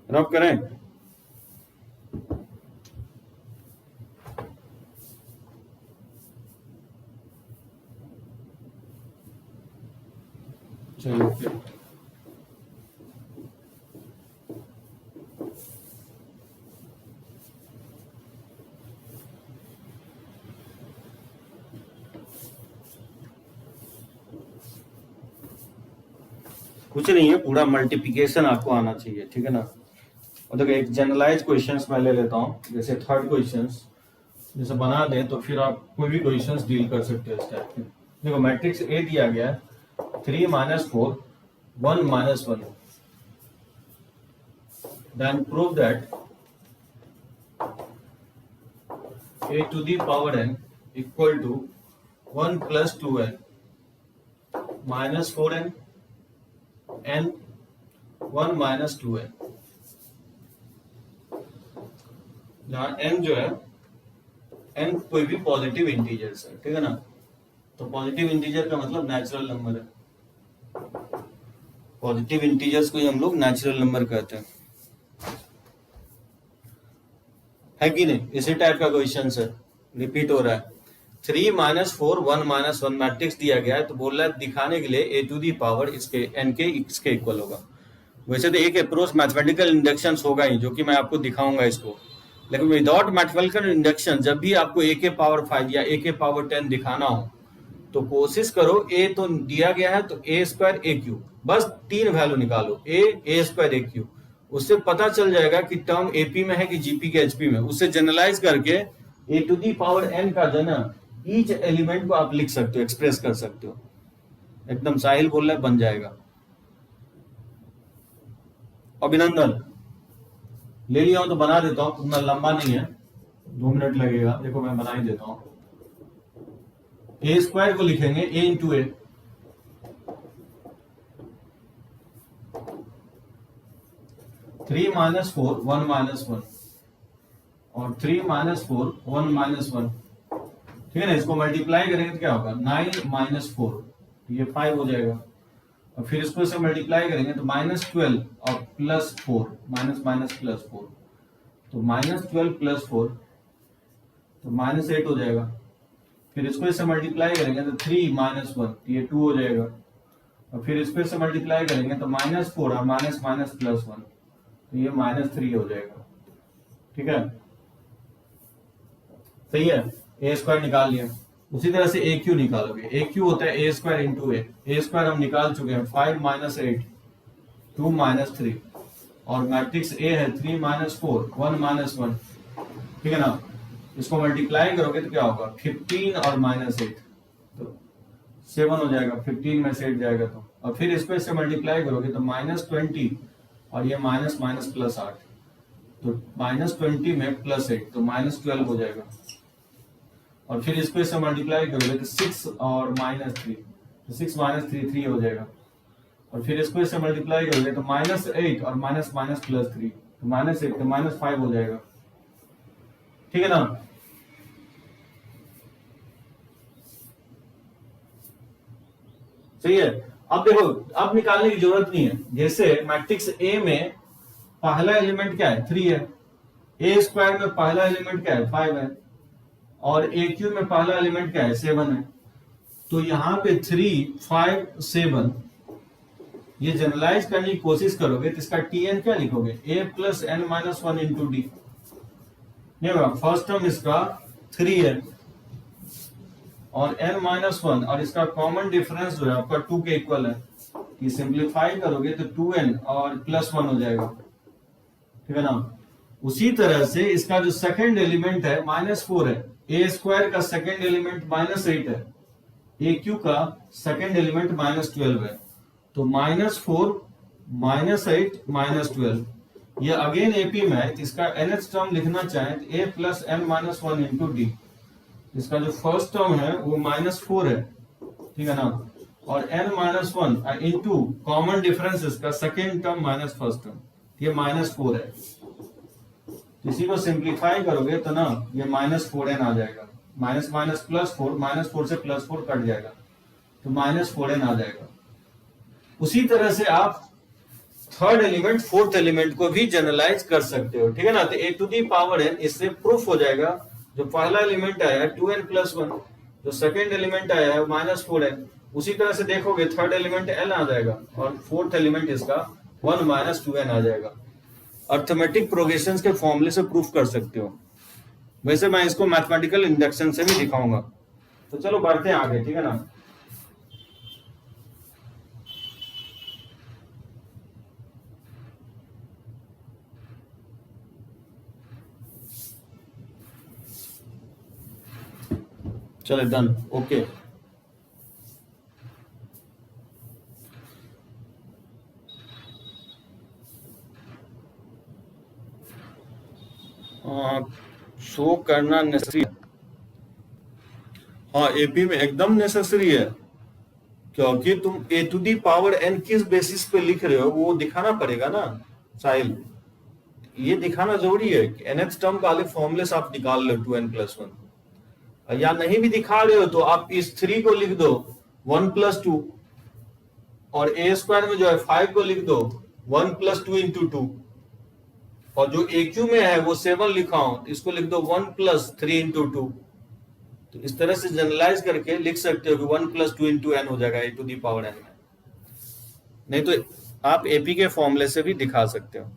रब करें, चलो कुछ नहीं है, पूरा मल्टीप्लिकेशन आपको आना चाहिए, ठीक है ना। और देखो एक जनरलाइज क्वेश्चंस मैं ले लेता हूँ, जैसे थर्ड क्वेश्चंस जैसे बना दें तो फिर आप कोई भी क्वेश्चंस डील कर सकते हो इस टाइप के। देखो मैट्रिक्स ए दिया गया है 3 minus 4 1 minus 1, then prove that a to the power n equal to 1 plus 2n minus 4n n 1 minus 2n, जहां n जो है n कोई भी पॉजिटिव इंटीजर्स है, ठीक है ना। तो पॉजिटिव इंटीजर का मतलब नेचुरल नंबर है, पॉजिटिव इंटीजर्स को ही हम लोग नेचुरल नंबर कहते हैं, है कि नहीं। इसी टाइप का क्वेश्चन है, रिपीट हो रहा है। 3 माइनस 4 1 माइनस 1 मैट्रिक्स दिया गया है, तो बोल रहा है दिखाने के लिए ए टू दी पावर इसके n के इसके इक्वल होगा। वैसे तो एक अप्रोच मैथमेटिकल इंडक्शन होगा ही, जो कि मैं आपको दिखाऊंगा इसको, लेकिन विदाउट मैथमेटिकल इंडक्शन जब भी आपको a के पावर 5 या a के पावर 10 दिखाना हो तो कोशिश करो, a तो दिया गया है तो a स्क्वायर a क्यूब, बस 3 वैल्यू निकालो, a स्क्वायर a क्यूब, उससे पता चल जाएगा कि टर्म एपी में है कि जीपी के एचपी में। उससे जनरलाइज करके ए टू दी पावर एन का जो ना ईच एलिमेंट को आप लिख सकते हो, एक्सप्रेस कर सकते हो। एकदम साहिल बोल रहा है, बन जाएगा। अभिनंदन ले लिया हूं तो बना देता हूं, उतना लंबा नहीं है, 2 मिनट लगेगा। देखो मैं बना ही देता हूं। ए स्क्वायर को लिखेंगे ए इंटू ए, थ्री माइनस 4 1 माइनस 1 और 3 माइनस 4 1 माइनस 1, ठीक है ना। इसको मल्टीप्लाई करेंगे तो क्या होगा, 9 माइनस 4, ये 5 हो जाएगा। और फिर इसको से मल्टीप्लाई करेंगे तो माइनस 12 और प्लस 4, माइनस माइनस प्लस 4, तो माइनस 12 प्लस 4 तो माइनस 8 हो जाएगा। फिर इसको इससे मल्टीप्लाई करेंगे तो 3 माइनस 1, ये 2 हो जाएगा। और फिर इसको इससे मल्टीप्लाई करेंगे तो माइनस 4 और माइनस माइनस प्लस 1, तो ये माइनस 3 हो जाएगा, ठीक है। सही है, ए स्क्वायर निकाल लिया। उसी तरह से ए क्यू निकालोगे, ए क्यू होता है a square into A square हम निकाल चुके हैं, 5 माइनस 8 2 माइनस 3, और मैट्रिक्स ए है 3 माइनस 4 1 माइनस 1, ठीक है ना। इसको मल्टीप्लाई करोगे तो क्या होगा, 15 और माइनस 8 तो 7 हो जाएगा, 15 में से 8 जाएगा तो। और फिर इसको इससे मल्टीप्लाई करोगे तो माइनस 20 और ये माइनस माइनस प्लस 8, तो माइनस 20 में प्लस 8 तो माइनस 12 हो जाएगा। और फिर इसको इससे मल्टीप्लाई करोगे तो 6 और माइनस 3, तो 6 माइनस 3 3 हो जाएगा। और फिर इसको इससे मल्टीप्लाई करोगे तो माइनस 8 और माइनस माइनस प्लस 3, तो माइनस 8 तो माइनस 5 हो जाएगा, ठीक है ना। सही है। अब देखो, अब निकालने की जरूरत नहीं है। जैसे मैट्रिक्स ए में पहला एलिमेंट क्या है, 3 है, ए स्क्वायर में पहला एलिमेंट क्या है, 5 है, और ए क्यू में पहला एलिमेंट क्या है, 7 है। तो यहाँ पे 3 5 7 ये जनरलाइज करने की कोशिश करोगे तो इसका टी एन क्या लिखोगे, a plus n minus 1 into d. First term इसका 3 है और n माइनस 1, और इसका कॉमन डिफरेंस जो है आपका 2 के इक्वल है, कि सिंप्लीफाई करोगे तो 2n और +1 हो जाएगा, ठीक है ना। उसी तरह से इसका जो सेकंड एलिमेंट है -4 है, ए स्क्वायर का सेकंड एलिमेंट -8 है, ए क्यू का सेकंड एलिमेंट -12 है, तो -4 -8 -12 ये अगेन एपी में है। इसका nth टर्म लिखना चाहें तो a + n-1 इंटू डी। इसका जो फर्स्ट टर्म है वो -4 है, ठीक है ना, और n-1 इंटू कॉमन डिफरेंस इसका second term minus first term, ये -4 है। इसी को सिंप्लीफाई करोगे तो ना ये -4n आ जाएगा, माइनस माइनस +4, -4 से +4 कट जाएगा तो -4n आ जाएगा। उसी तरह से आप थर्ड एलिमेंट फोर्थ एलिमेंट को भी जनरलाइज कर सकते हो, ठीक है ना। तो a⁴n इससे प्रूफ हो जाएगा, जो पहला एलिमेंट आया है 2n + 1, जो सेकेंड एलिमेंट आया है -4n, उसी तरह से देखोगे थर्ड एलिमेंट n आ जाएगा और फोर्थ एलिमेंट इसका 1 - 2n आ जाएगा। अर्थमेटिक प्रोग्रेशन के फॉर्मूले से प्रूफ कर सकते हो। वैसे मैं इसको मैथमेटिकल इंडक्शन से भी दिखाऊंगा। तो चलो बढ़ते हैं आगे, ठीक है ना। चलो डन, ओके। शो करना नेसेसरी है, हाँ एपी में एकदम नेसेसरी है, क्योंकि तुम a⁴n किस बेसिस पे लिख रहे हो वो दिखाना पड़ेगा ना साहिल। ये दिखाना जरूरी है कि nth टर्म का अलग फॉर्मूले से आप निकाल लो 2n + 1, या नहीं भी दिखा रहे हो तो आप इस 3 को लिख दो 1 + 2, और a² में जो है 5 को लिख दो 1 + 2 × 2, और जो AQ में है वो 7 लिखा हूं, इसको लिख दो 1 + 3 × 2। तो इस तरह से जनरलाइज करके लिख सकते हो कि 1 + 2 × n हो जाएगा a⁴n में। नहीं तो आप एपी के फॉर्मूले से भी दिखा सकते हो।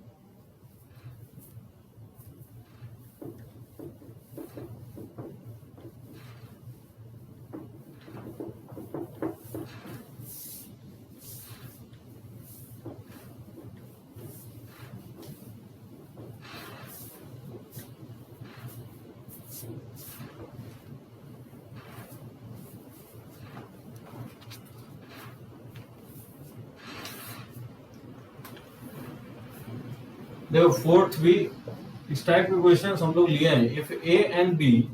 देखो फोर्थ भी इस टाइप के क्वेश्चन हम लोग लिए हैं। If A and B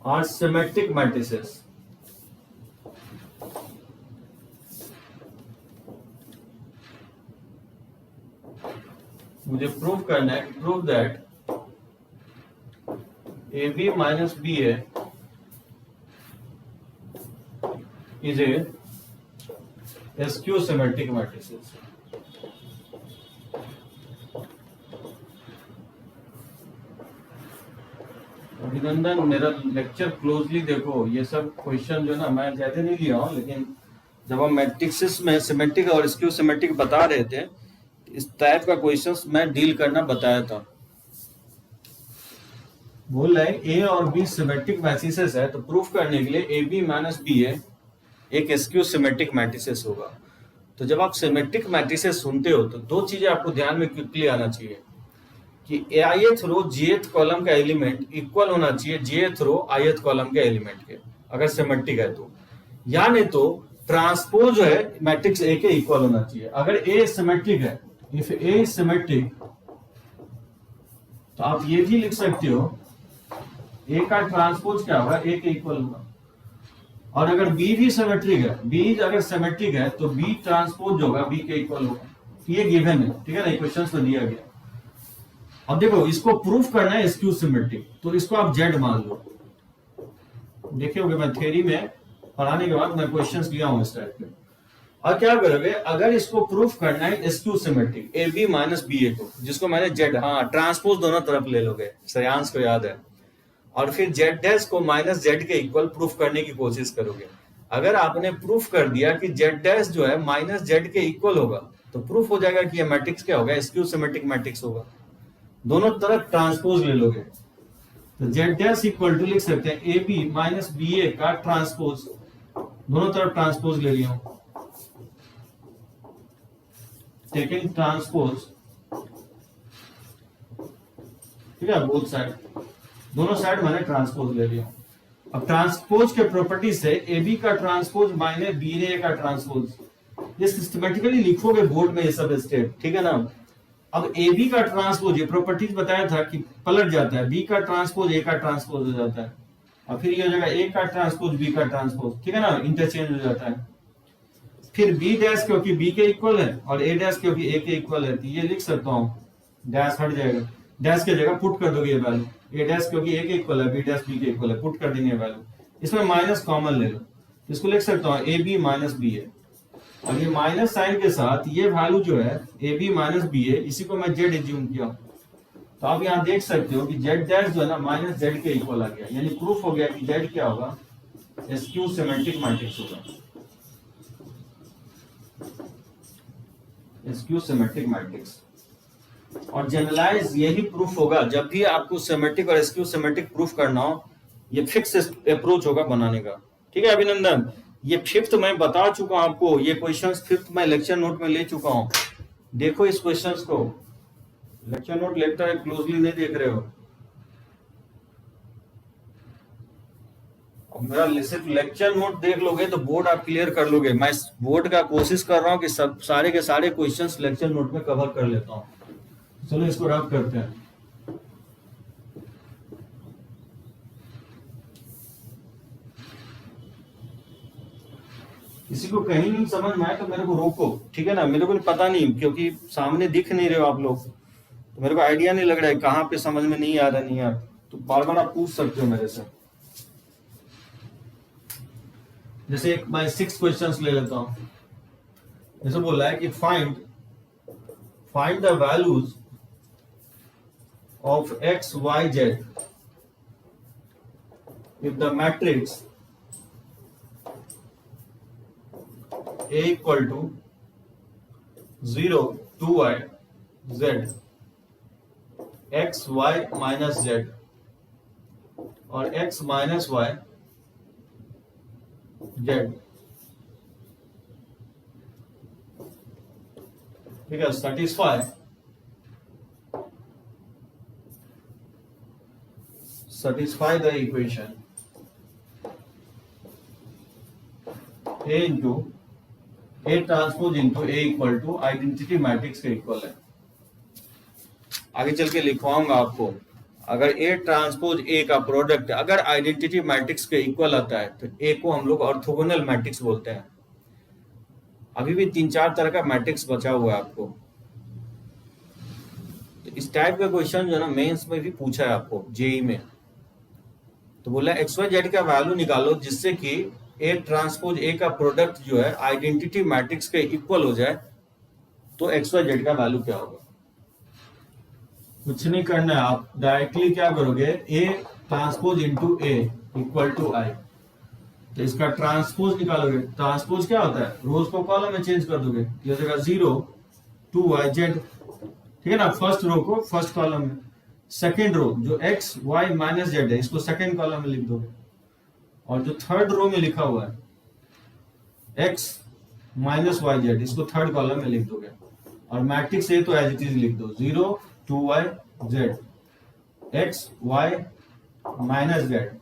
are symmetric matrices, मुझे प्रूव करना है, prove that AB - BA is a SQ symmetric matrices. Abhinandan, मेरा लेक्चर क्लोजली देखो। ये सब क्वेश्चन जो ना मैं ज्यादा नहीं लिया हूँ, लेकिन जब हम मैट्रिक्स में सिमेट्रिक और स्क्यू सिमेट्रिक बता रहे थे, इस टाइप का क्वेश्चंस मैं डील करना बताया था। बोल रहे ए और बी सिमेट्रिक मैट्रिसेस है, तो प्रूफ करने के लिए AB - BA एक स्क्यू सिमेट्रिक मैट्रिसेस होगा। तो जब आप सिमेट्रिक मैट्रिसेस सुनते हो तो दो चीजें आपको ध्यान में क्विकली आना चाहिए कि ith रो jth कॉलम का एलिमेंट इक्वल होना चाहिए jth रो ith कॉलम के एलिमेंट के, अगर सिमेट्रिक है तो, या नहीं तो ट्रांसपोज जो है मैट्रिक्स A के इक्वल होना चाहिए। अगर A सिमेट्रिक है, इफ A इज सिमेट्रिक, तो आप ये भी लिख सकते हो A का ट्रांसपोज क्या होगा, A के इक्वल होगा। और अगर B भी सिमेट्रिक है, B अगर सिमेट्रिक है तो B ट्रांसपोज होगा B के इक्वल होगा। ये गिवन है, ठीक है ना, क्वेश्चन में दिया गया। अब देखो इसको प्रूफ करना है स्क्यू सिमेट्रिक, तो इसको आप Z मान लो। देखे होगे मैं थ्योरी में पढ़ाने के बाद मैं क्वेश्चंस लिया हूं इस टाइप के। और क्या करोगे, अगर इसको प्रूफ करना है स्क्यू सिमेट्रिक AB - BA को, जिसको मैंने Z, हाँ ट्रांसपोज दोनों तरफ ले लोगे, श्रेयांश को याद है, और फिर Z' को -Z के इक्वल प्रूफ करने की कोशिश करोगे। अगर आपने प्रूफ कर दिया कि Z' जो है -Z के इक्वल होगा, तो प्रूफ हो जाएगा कि ये मैट्रिक्स क्या होगा, स्क्यू सिमेट्रिक मैट्रिक्स होगा। दोनों तरफ ट्रांसपोज ले लोगे तो Z' इक्वल टू लिख सकते हैं AB - BA का ट्रांसपोज, दोनों तरफ ट्रांसपोज ले लिया हूं, टेकिंग ट्रांसपोज, ठीक है, बोथ साइड, दोनों साइड मैंने ट्रांसपोज ले लिया। अब ट्रांसपोज के प्रॉपर्टी से ए बी का ट्रांसपोज माइनस बी ए का ट्रांसपोज, ये सिस्टमेटिकली लिखोगे बोर्ड में ये सब स्टेप, ठीक है ना। अब ए बी का ट्रांसपोज, ये प्रॉपर्टीज बताया था कि पलट जाता है, बी का ट्रांसपोज ए का ट्रांसपोज हो जाता है, और फिर ये हो जाएगा ए का ट्रांसपोज बी का ट्रांसपोज, ठीक है ना, इंटरचेंज हो जाता है। फिर बी डैश क्योंकि बी के इक्वल है और ए डैश क्योंकि ए के इक्वल है, तो ये लिख सकता हूँ, डैश हट जाएगा, डैश की जगह पुट कर दोगे ये वैल्यू, ए डैश क्योंकि ए के इक्वल है, बी डैश बी के इक्वल है, पुट कर देंगे वैल्यू। इसमें माइनस कॉमन ले लो, इसको लिख सकता हूँ ए बी माइनस बी ए, और ये माइनस साइन के साथ ये वैल्यू जो है ए बी माइनस बी ए, इसी को मैं जेड एज्यूम किया। तो आप यहाँ देख सकते हो कि जेड डैश जो है ना माइनस जेड के इक्वल आ गया, यानी प्रूफ हो गया कि जेड क्या होगा, स्क्यू सिमेट्रिक मैट्रिक्स होगा, स्क्यू सिमेट्रिक मैट्रिक्स। और जनरलाइज यही प्रूफ होगा जब भी आपको सिमेट्रिक और स्क्यू सिमेट्रिक प्रूफ करना हो, ये फिक्स अप्रोच होगा बनाने का, ठीक है अभिनंदन। ये फिफ्थ मैं बता चुका हूं आपको, ये क्वेश्चंस फिफ्थ मैं लेक्चर नोट में ले चुका हूं, देखो इस क्वेश्चंस को, लेक्चर नोट लेता है क्लोजली नहीं देख रहे हो, मेरा सिर्फ लेक्चर नोट देख लोगे तो बोर्ड आप क्लियर कर लोगे। मैं बोर्ड का कोशिश कर रहा हूँ कि सब सारे के सारे क्वेश्चंस लेक्चर नोट में कवर कर लेता हूँ। चलो इसको रब करते हैं। किसी को कहीं नहीं समझ में आए तो मेरे को रोको, ठीक है ना, मेरे को पता नहीं क्योंकि सामने दिख नहीं रहे हो आप लोग, तो मेरे को आइडिया नहीं लग रहा है कहाँ पे समझ में नहीं आ रहा, नहीं आ रहा, तो बार बार आप पूछ सकते हो मेरे से। जैसे एक मैं 6 क्वेश्चंस ले लेता हूं, जैसे बोला है कि find the values of x y z if the matrix A equal to 0 2y z x y minus z और एक्स माइनस वाई जेड, ठीक है, satisfy the equation A into A transpose into A equal to identity matrix के इक्वल है। आगे चल के लिखवाऊंगा आपको, अगर A ट्रांसपोज A का प्रोडक्ट अगर आइडेंटिटी मैट्रिक्स के इक्वल आता है तो A को हम लोग ऑर्थोगोनल मैट्रिक्स बोलते हैं। अभी भी 3-4 तरह का मैट्रिक्स बचा हुआ है आपको, तो इस टाइप का क्वेश्चन जो है ना मेंस में भी पूछा है आपको जेई में। तो बोला एक्स वाई जेड का वैल्यू निकालो जिससे कि A ट्रांसपोज A का प्रोडक्ट जो है आइडेंटिटी मैट्रिक्स के इक्वल हो जाए, तो एक्स वाई जेड का वैल्यू क्या होगा। कुछ नहीं करना है, आप डायरेक्टली क्या करोगे, A transpose into A equal to I, तो इसका ट्रांसपोज निकालोगे। ट्रांसपोज क्या होता है, रोज को कॉलम में चेंज कर दोगे, ये हो जाएगा 0 2yz, ठीक है ना, फर्स्ट रो को फर्स्ट कॉलम में, सेकेंड रो जो x y माइनस जेड है इसको सेकेंड कॉलम में लिख दोगे, और जो थर्ड रो में लिखा हुआ है x माइनस वाई जेड इसको थर्ड कॉलम में लिख दोगे, और मैट्रिक्स ए तो एज इट इज लिख दो 0 2yz x y minus z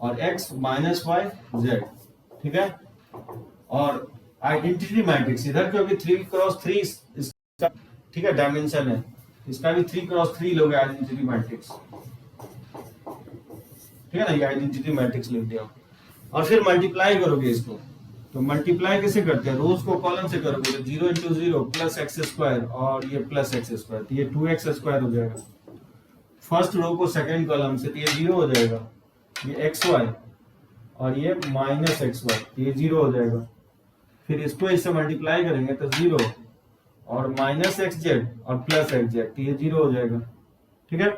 और x माइनस वाई जेड, ठीक है। और आइडेंटिटी मैट्रिक्स इधर क्योंकि 3x3 इसका, ठीक है, डायमेंशन है, इसका भी 3x3 लोगे आइडेंटिटी मैट्रिक्स, ठीक है ना, ये आइडेंटिटी मैट्रिक्स लिख दिया। और फिर मल्टीप्लाई करोगे इसको, तो मल्टीप्लाई कैसे करते हैं, रोज को कॉलम से करोगे तो 0 इंटू 0 प्लस एक्स स्क्वायर और ये प्लस एक्स स्क्वायर, तो ये 2x स्क्वायर हो जाएगा। फर्स्ट रो को सेकेंड कॉलम से तो ये 0 हो जाएगा, ये एक्स वाई और ये माइनस एक्स वाई, तो ये 0 हो जाएगा। फिर इसको इससे मल्टीप्लाई करेंगे तो 0 और माइनस एक्स जेड और प्लस एक्स जेड, तो ये 0 हो जाएगा, ठीक है।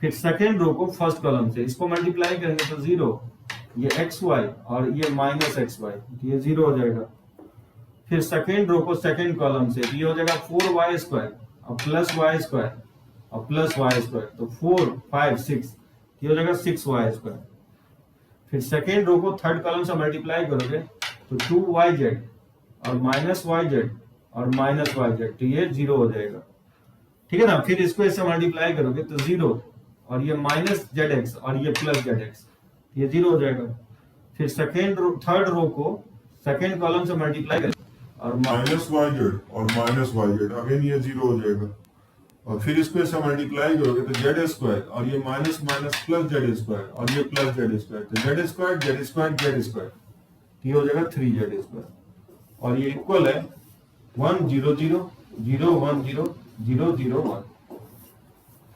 फिर सेकेंड रो को फर्स्ट कॉलम से इसको मल्टीप्लाई करेंगे तो 0, ये एक्स वाई और ये माइनस एक्स वाई, तो ये 0 हो जाएगा। फिर सेकेंड रो को सेकेंड कॉलम से ये हो जाएगा 4y स्क्वायर और प्लस वाई स्क्वायर और प्लस वाई स्क्वायर, तो 4 5 6, ये हो जाएगा 6y स्क्वायर। फिर सेकेंड रो को थर्ड कॉलम से मल्टीप्लाई करोगे तो 2yz और माइनस yz और माइनस yz, तो ये 0 हो जाएगा, ठीक है ना। फिर इसको इससे मल्टीप्लाई करोगे तो 0 और ये माइनस zx और ये प्लस zx, ये 0 हो जाएगा। फिर थर्ड रो को सेकेंड कॉलम से मल्टीप्लाई करें और माइनस वाई जेड और माइनस वाई जेड, अगेन ये 0 हो जाएगा। और फिर इसको ऐसा मल्टीप्लाई करोगे तो जेड स्क्वायर और ये minus minus plus Z square और ये प्लस जेड स्क्वायर, तो Z square Z square Z square, ये हो जाएगा 3z स्क्वायर। और ये इक्वल है 1 0 0 0 1 0 0 0 1,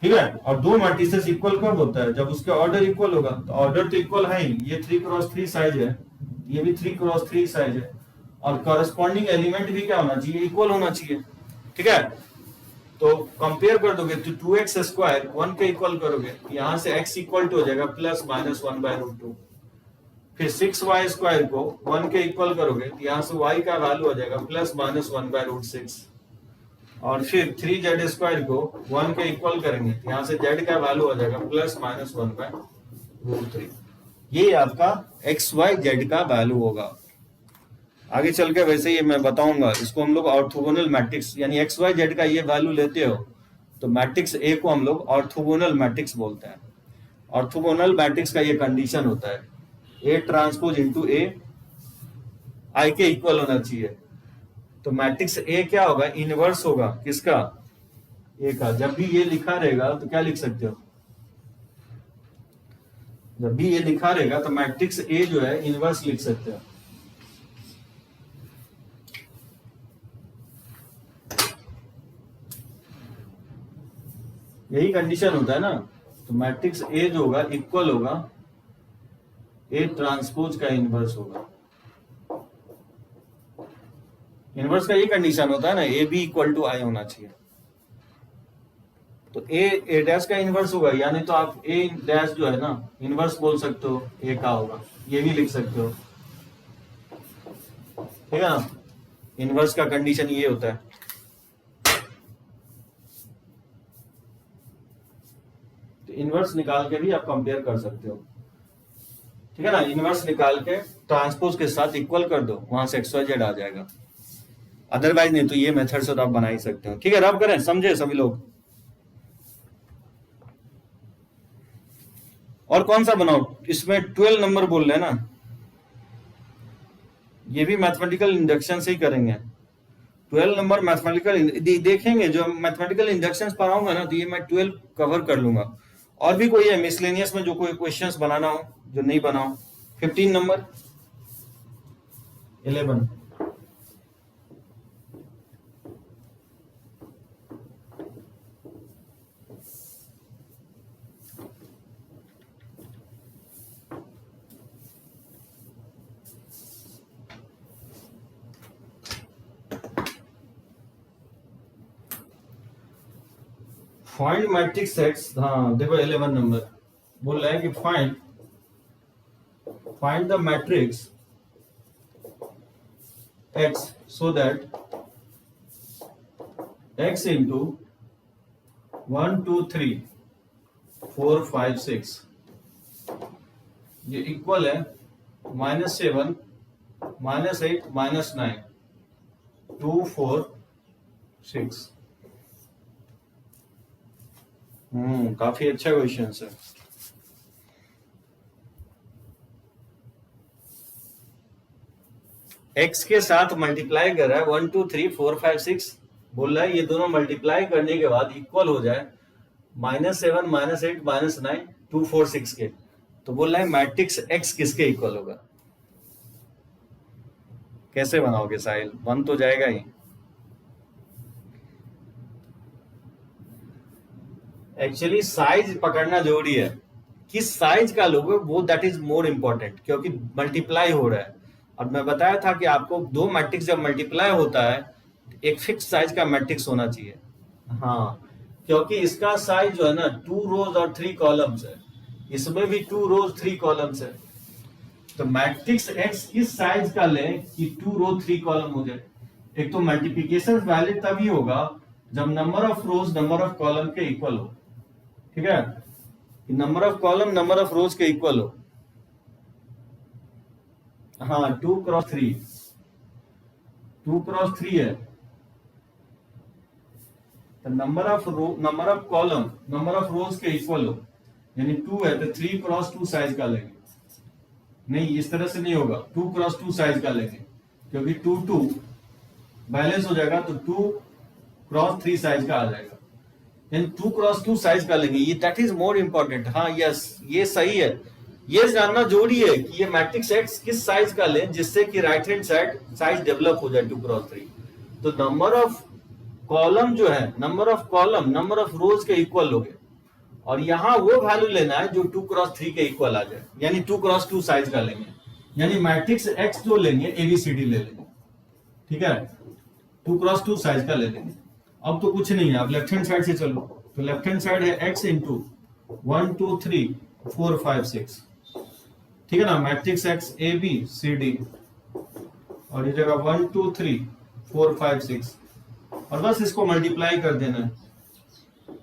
ठीक है। और दो मैट्रिसेस इक्वल कब होता है? जब उसके ऑर्डर इक्वल होगा। तो ऑर्डर तो इक्वल है ही, ये 3x3 साइज है, ये भी 3x3 साइज है, और कॉरेस्पॉन्डिंग एलिमेंट भी क्या होना चाहिए? इक्वल होना चाहिए, ठीक है। तो कंपेयर कर दोगे तो 2x स्क्वायर 1 के इक्वल करोगे, यहां से x इक्वल टू हो जाएगा प्लस माइनस 1/√2। फिर 6y स्क्वायर को 1 के इक्वल करोगे तो यहां से y का वैल्यू हो जाएगा प्लस माइनस 1/√6। और फिर 3z स्क्वायर को 1 के इक्वल करेंगे तो यहां से z का वैल्यू हो जाएगा प्लस माइनस 1/√3। ये आपका एक्स वाई जेड का वैल्यू होगा। आगे चल के वैसे ही मैं बताऊंगा, इसको हम लोग ऑर्थोगोनल मैट्रिक्स, यानी एक्स वाई जेड का ये वैल्यू लेते हो तो मैट्रिक्स ए को हम लोग ऑर्थोगोनल मैट्रिक्स बोलते हैं। ऑर्थोगोनल मैट्रिक्स का ये कंडीशन होता है, ए ट्रांसपोज इंटू ए आई के इक्वल होना चाहिए। तो मैट्रिक्स ए क्या होगा? इनवर्स होगा किसका? ए का। जब भी ये लिखा रहेगा तो क्या लिख सकते हो? जब भी ये लिखा रहेगा तो मैट्रिक्स ए जो है इनवर्स लिख सकते हो। यही कंडीशन होता है ना। तो मैट्रिक्स ए जो होगा इक्वल होगा ए ट्रांसपोज का इनवर्स होगा। इनवर्स का ये कंडीशन होता है ना, ए बी इक्वल टू आई होना चाहिए। तो ए डैश का इनवर्स होगा, यानी तो आप ए डैश जो है ना इनवर्स बोल सकते हो, ए का होगा, ये भी लिख सकते हो, ठीक है ना। इनवर्स का कंडीशन ये होता है। तो इनवर्स निकाल के भी आप कंपेयर कर सकते हो, ठीक है ना। इनवर्स निकाल के ट्रांसपोज के साथ इक्वल कर दो, वहां से एक्स वाई जेड आ जाएगा। अदरवाइज नहीं तो ये मेथड से तो आप बना ही सकते हो, ठीक है। रब करें, समझे सभी लोग। और कौन सा बनाओ? इसमें 12 नंबर बोल रहे हैं ना, ये भी मैथमेटिकल इंडक्शन से ही करेंगे। 12 नंबर मैथमेटिकल देखेंगे, जो मैथमेटिकल इंडक्शन पढ़ाऊंगा ना तो ये मैं 12 कवर कर लूंगा। और भी कोई है मिसलेनियस में जो कोई क्वेश्चंस बनाना हो, जो नहीं बनाओ? 15 नंबर 11 फाइंड मैट्रिक्स एक्स। हाँ देखो 11 नंबर बोल रहा है कि find the matrix x so that x into 1 2 3 4 5 6 ये इक्वल है -7 -8 -9 2 4 6। काफी अच्छा क्वेश्चन है। एक्स के साथ मल्टीप्लाई कर रहा है 1 2 3 4 5 6, बोल रहा है ये दोनों मल्टीप्लाई करने के बाद इक्वल हो जाए -7 -8 -9 2 4 6 के। तो बोल रहा है मैट्रिक्स एक्स किसके इक्वल होगा? कैसे बनाओगे साहिल? बन तो जाएगा ही। एक्चुअली साइज पकड़ना जरूरी है, किस साइज का लोगे वो, दैट इज मोर इंपॉर्टेंट, क्योंकि मल्टीप्लाई हो रहा है। और मैं बताया था कि आपको दो मैट्रिक्स जब मल्टीप्लाई होता है एक फिक्स साइज का मैट्रिक्स होना चाहिए। हाँ, क्योंकि इसका साइज जो है ना 2 रोज और 3 कॉलम्स है, इसमें भी 2 रोज 3 कॉलम्स है। तो मैट्रिक्स एक्स किस साइज का ले कि 2 रो 3 कॉलम हो जाए? एक तो मल्टीप्लिकेशन वैलिड तभी होगा जब number of rose number of column के इक्वल हो, ठीक है। Number of column number of रोज के इक्वल हो। हाँ 2x3, 2x3 है। तो number of column number of रोज के इक्वल हो, यानी 2 है तो 3x2 साइज का लेंगे। नहीं, इस तरह से नहीं होगा, 2x2 साइज का लेंगे, क्योंकि 2 2 बैलेंस हो जाएगा, तो 2x3 साइज का आ जाएगा। यानी 2x2 साइज का लेंगे, ये दैट इज मोर इंपॉर्टेंट। हाँ यस, ये सही है, ये जानना जरूरी है कि ये मैट्रिक्स एक्स किस साइज का लें जिससे कि right hand side size develop हो जाए 2x3। तो नंबर ऑफ कॉलम जो है, number of column number of रोज के इक्वल हो गए, और यहां वो वैल्यू लेना है जो 2x3 के इक्वल आ जाए, यानी 2x2 साइज का लेंगे, यानी मैट्रिक्स एक्स जो लेंगे एबीसीडी ले लेंगे, ठीक है, 2x2 साइज का ले लेंगे। अब तो कुछ नहीं है, अब लेफ्ट हैंड साइड से चलो, तो लेफ्ट हैंड साइड है x इंटू 1 2 3 4 5 6, ठीक है ना, matrix x A B C D, और ये जगह 1 2 3 4 5 6, और बस इसको मल्टीप्लाई कर देना है।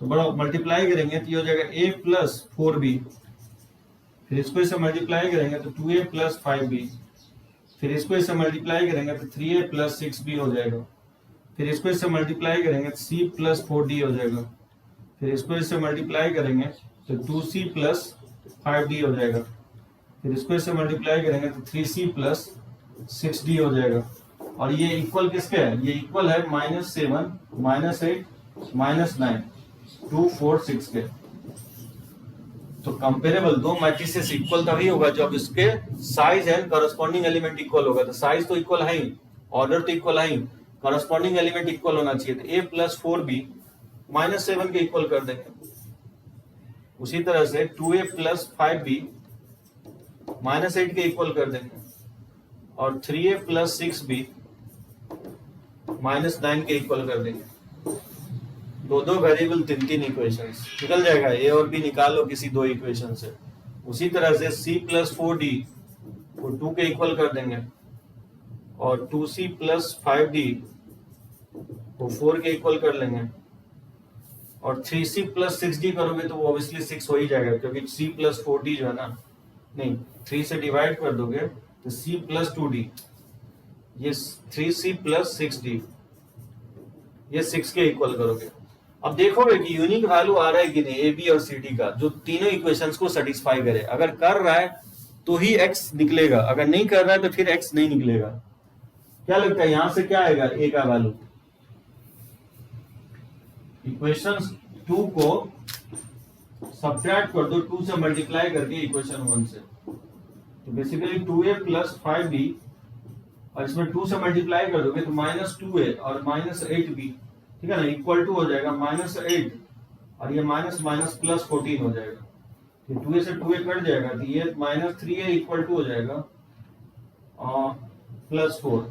तो बड़ा मल्टीप्लाई करेंगे तो ये हो जाएगा a प्लस 4b, फिर इसको इसे मल्टीप्लाई करेंगे तो 2a प्लस 5b, फिर इसको इसे मल्टीप्लाई करेंगे तो 3a प्लस 6b हो जाएगा, फिर इसको इससे मल्टीप्लाई करेंगे तो c प्लस 4d हो जाएगा, फिर इसको इससे मल्टीप्लाई करेंगे तो 2c प्लस 5d हो जाएगा, फिर इसको इससे मल्टीप्लाई करेंगे तो 3c प्लस 6d हो जाएगा। और ये इक्वल किसके है, ये इक्वल है -7 -8 -9 2 4 6 के। तो कंपेरेबल दो मैट्रिसेस इक्वल तभी होगा जब इसके size and corresponding element equal होगा। तो साइज तो इक्वल है ही, ऑर्डर तो इक्वल है ही, करस्पॉन्डिंग एलिमेंट इक्वल होना चाहिए। तो a प्लस 4b -7 के इक्वल कर देंगे। उसी तरह से 2a प्लस 5b -8 के इक्वल कर देंगे, और 3a प्लस 6b -9 के इक्वल कर देंगे। दो वेरिएबल 3 इक्वेशंस निकल जाएगा, ए और बी निकालो किसी दो इक्वेशन से। उसी तरह से c प्लस 4d को 2 के इक्वल कर देंगे, और 2c प्लस 5d को 4 के इक्वल कर लेंगे, और 3c प्लस 6d करोगे तो वो ऑब्वियसली 6 हो ही जाएगा, क्योंकि c प्लस 4d जो है ना, नहीं 3 से डिवाइड कर दोगे तो c प्लस 2d, ये 3c प्लस 6d, ये 6 के इक्वल करोगे। अब देखोगे कि यूनिक वैल्यू आ रहा है कि नहीं ए बी और सी डी का, जो तीनों इक्वेशंस को सेटिस्फाई करे। अगर कर रहा है तो ही x निकलेगा, अगर नहीं कर रहा है तो फिर x नहीं निकलेगा। क्या लगता है यहां से क्या आएगा a का वैल्यू? इक्वेशन 2 को सब्ट्रैक्ट कर दो 2 से मल्टीप्लाई करके इक्वेशन 1 से, तो बेसिकली 2a प्लस 5b, और इसमें 2 से मल्टीप्लाई कर दोगे तो -2a और -8b, ठीक है ना, इक्वल टू हो जाएगा -8, और ये माइनस माइनस प्लस 14 हो जाएगा। तो 2a से 2a कट जाएगा, तो ये -3a इक्वल टू हो जाएगा +4,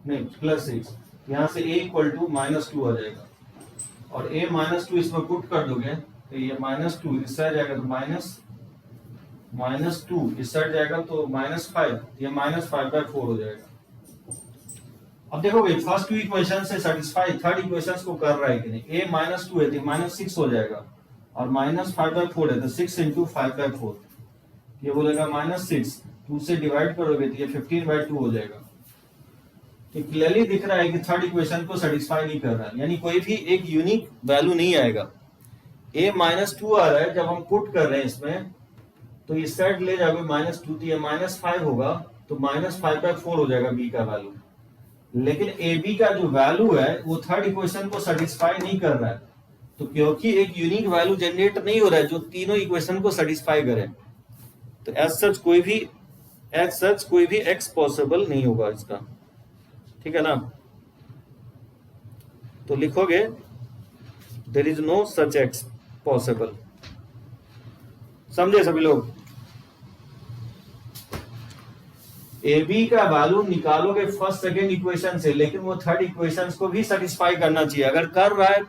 नहीं +6, यहाँ से a इक्वल टू -2 आ जाएगा, और a -2 इसमें पुट कर दोगे तो ये -2 इस साइड जाएगा तो -2 इस साइड जाएगा तो -5, ये -5/4 हो जाएगा। अब देखोगे फर्स्ट 2 इक्वेशन से सेटिस्फाई थर्ड इक्वेशन को कर रहा है कि नहीं। a -2 है तो -6 हो जाएगा, और -5/4 है तो 6 × 5/4, ये बोलेगा -6, 2 से डिवाइड करोगे तो ये 15/2 हो जाएगा। तो क्लियरली दिख रहा है कि थर्ड इक्वेशन को सेटिस्फाई नहीं कर रहा है, यानी कोई भी एक यूनिक वैल्यू नहीं आएगा। a -2 आ रहा है, जब हम पुट कर रहे हैं इसमें तो इस साइड ले जाओगे -2 तो ये -5 होगा, तो -5/4 हो जाएगा b का वैल्यू। लेकिन ए बी का जो वैल्यू है वो थर्ड इक्वेशन को सेटिस्फाई नहीं कर रहा है, तो क्योंकि एक यूनिक वैल्यू जनरेट नहीं हो रहा है जो तीनों इक्वेशन को सेटिस्फाई करे, तो एज सच कोई भी एक्स पॉसिबल नहीं होगा इसका, ठीक है ना। तो लिखोगे there is no such x possible. समझे सभी लोग? ए बी का वैल्यू निकालोगे फर्स्ट सेकेंड इक्वेशन से, लेकिन वो थर्ड इक्वेशन को भी सेटिस्फाई करना चाहिए। अगर कर रहा है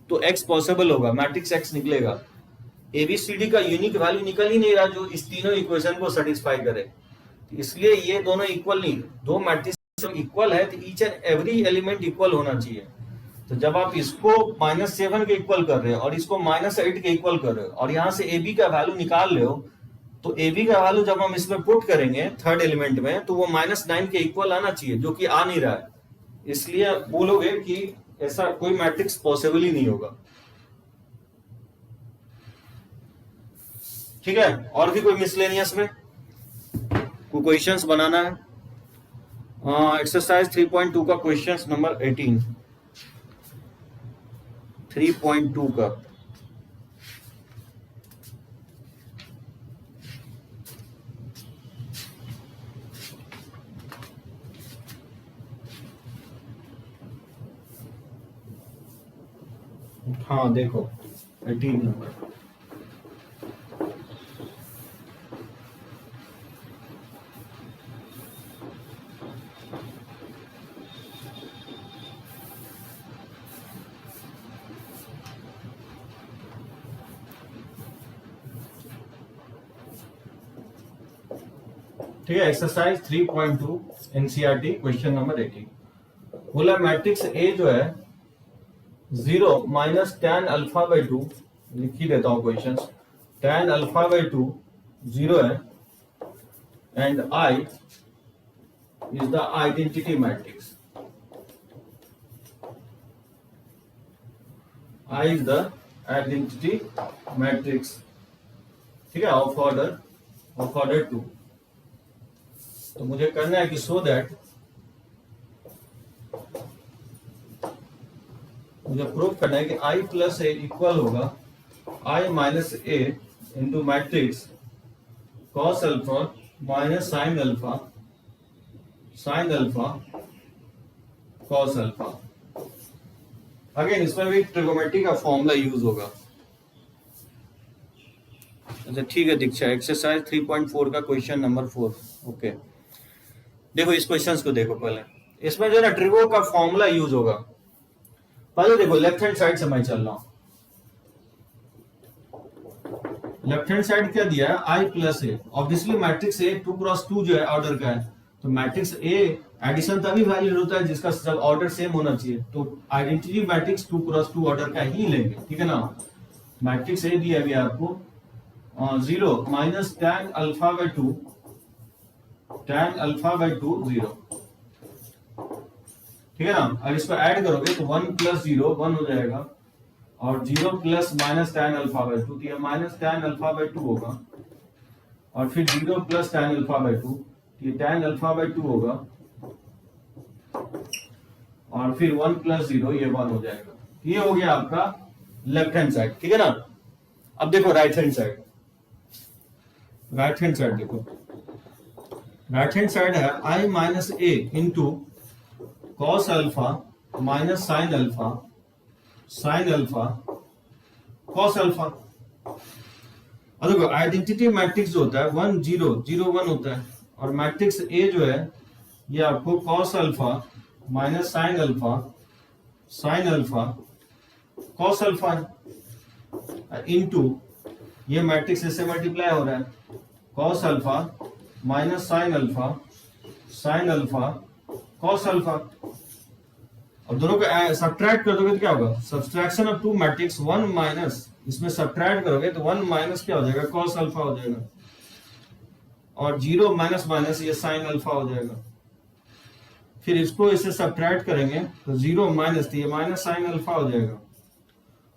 तो एक्स पॉसिबल होगा, मैट्रिक्स एक्स निकलेगा। एबीसीडी का यूनिक वैल्यू निकल ही नहीं रहा जो इस तीनों इक्वेशन को सेटिस्फाई करे, इसलिए ये दोनों इक्वल नहीं, दो मैट्रिक्स इक्वल है तो each and every element equal होना चाहिए। तो जब आप इसको -7 के इक्वल कर रहे हो और इसको -8 के इक्वल कर रहे हो और यहाँ से ए बी का वैल्यू निकाल रहे हो, तो ए बी का वैल्यू जब हम इसमें पुट करेंगे थर्ड एलिमेंट में, तो वो -9 के इक्वल आना चाहिए, जो कि आ नहीं रहा है। इसलिए बोलोगे कि ऐसा कोई मैट्रिक्स पॉसिबल ही नहीं होगा। ठीक है, और भी कोई मिसलेनियस में कोई क्वेश्चंस बनाना है? एक्सरसाइज 3.2 का क्वेश्चन नंबर 18, 3.2 का। हाँ देखो 18 नंबर। ठीक है, एक्सरसाइज 3.2 एनसीईआरटी क्वेश्चन नंबर 18। बोला मैट्रिक्स ए जो है 0 माइनस tan अल्फा बाई 2, लिख ही देता हूं क्वेश्चन, tan अल्फा बाई 2 0 है, and I is the identity matrix. I is the identity matrix, ठीक है, ऑफ ऑर्डर 2। तो मुझे करना है कि सो दैट मुझे प्रूव करना है कि I प्लस ए इक्वल होगा I minus A into matrix cos alpha minus sine alpha cos alpha. Again इसमें भी ट्रिगोमेट्री का फॉर्मूला यूज होगा। अच्छा ठीक है दीक्षा, एक्सरसाइज 3.4 का क्वेश्चन नंबर 4। ओके देखो इस क्वेश्चन को देखो पहले, इसमें जो है ना ट्रिगो का फॉर्मूला यूज होगा। पहले देखो लेफ्ट हैंड साइड से मैं चल रहा हूं, लेफ्ट हैंड साइड क्या दिया है I plus A. Obviously matrix A 2x2 जो है ऑर्डर का है, तो मैट्रिक्स ए एडिशन तभी वैलिड होता है जिसका सब ऑर्डर सेम होना चाहिए। तो आइडेंटिटी मैट्रिक्स 2x2 ऑर्डर का ही लेंगे, ठीक है ना। मैट्रिक्स ए दिया गया आपको 0 माइनस tan अल्फा बाई 2 0, ठीक है ना। अब इसको ऐड करोगे तो 1 प्लस 0 1 हो जाएगा, और 0 plus minus tan alpha by 2, तो ये माइनस tan अल्फा बाई 2 होगा, और फिर 0 प्लस tan अल्फा बाई 2, तो ये tan अल्फा बाई 2 होगा, और फिर 1 प्लस 0 ये 1 हो जाएगा। ये हो गया आपका लेफ्ट हैंड साइड, ठीक है ना। अब देखो राइट हैंड साइड, देखो राइट हैंड साइड है I minus A into cos alpha minus sine alpha cos alpha. और देखो आइडेंटिटी मैट्रिक्स जो होता है 1 0 0 1 होता है, और मैट्रिक्स ए जो है ये आपको cos alpha minus sine alpha cos alpha into ये मैट्रिक्स इससे मल्टीप्लाई हो रहा है, cos alpha minus sine alpha cos alpha. अब दोनों को सब्ट्रैक्ट कर दोगे तो क्या होगा, subtraction of two matrix 1 minus, इसमें सब्ट्रैक्ट करोगे तो 1 माइनस क्या हो जाएगा, कॉस अल्फा हो जाएगा, और 0 माइनस माइनस ये साइन अल्फा हो जाएगा। फिर इसको इससे सब्ट्रैक्ट करेंगे तो 0 माइनस, तो ये माइनस साइन अल्फा हो जाएगा,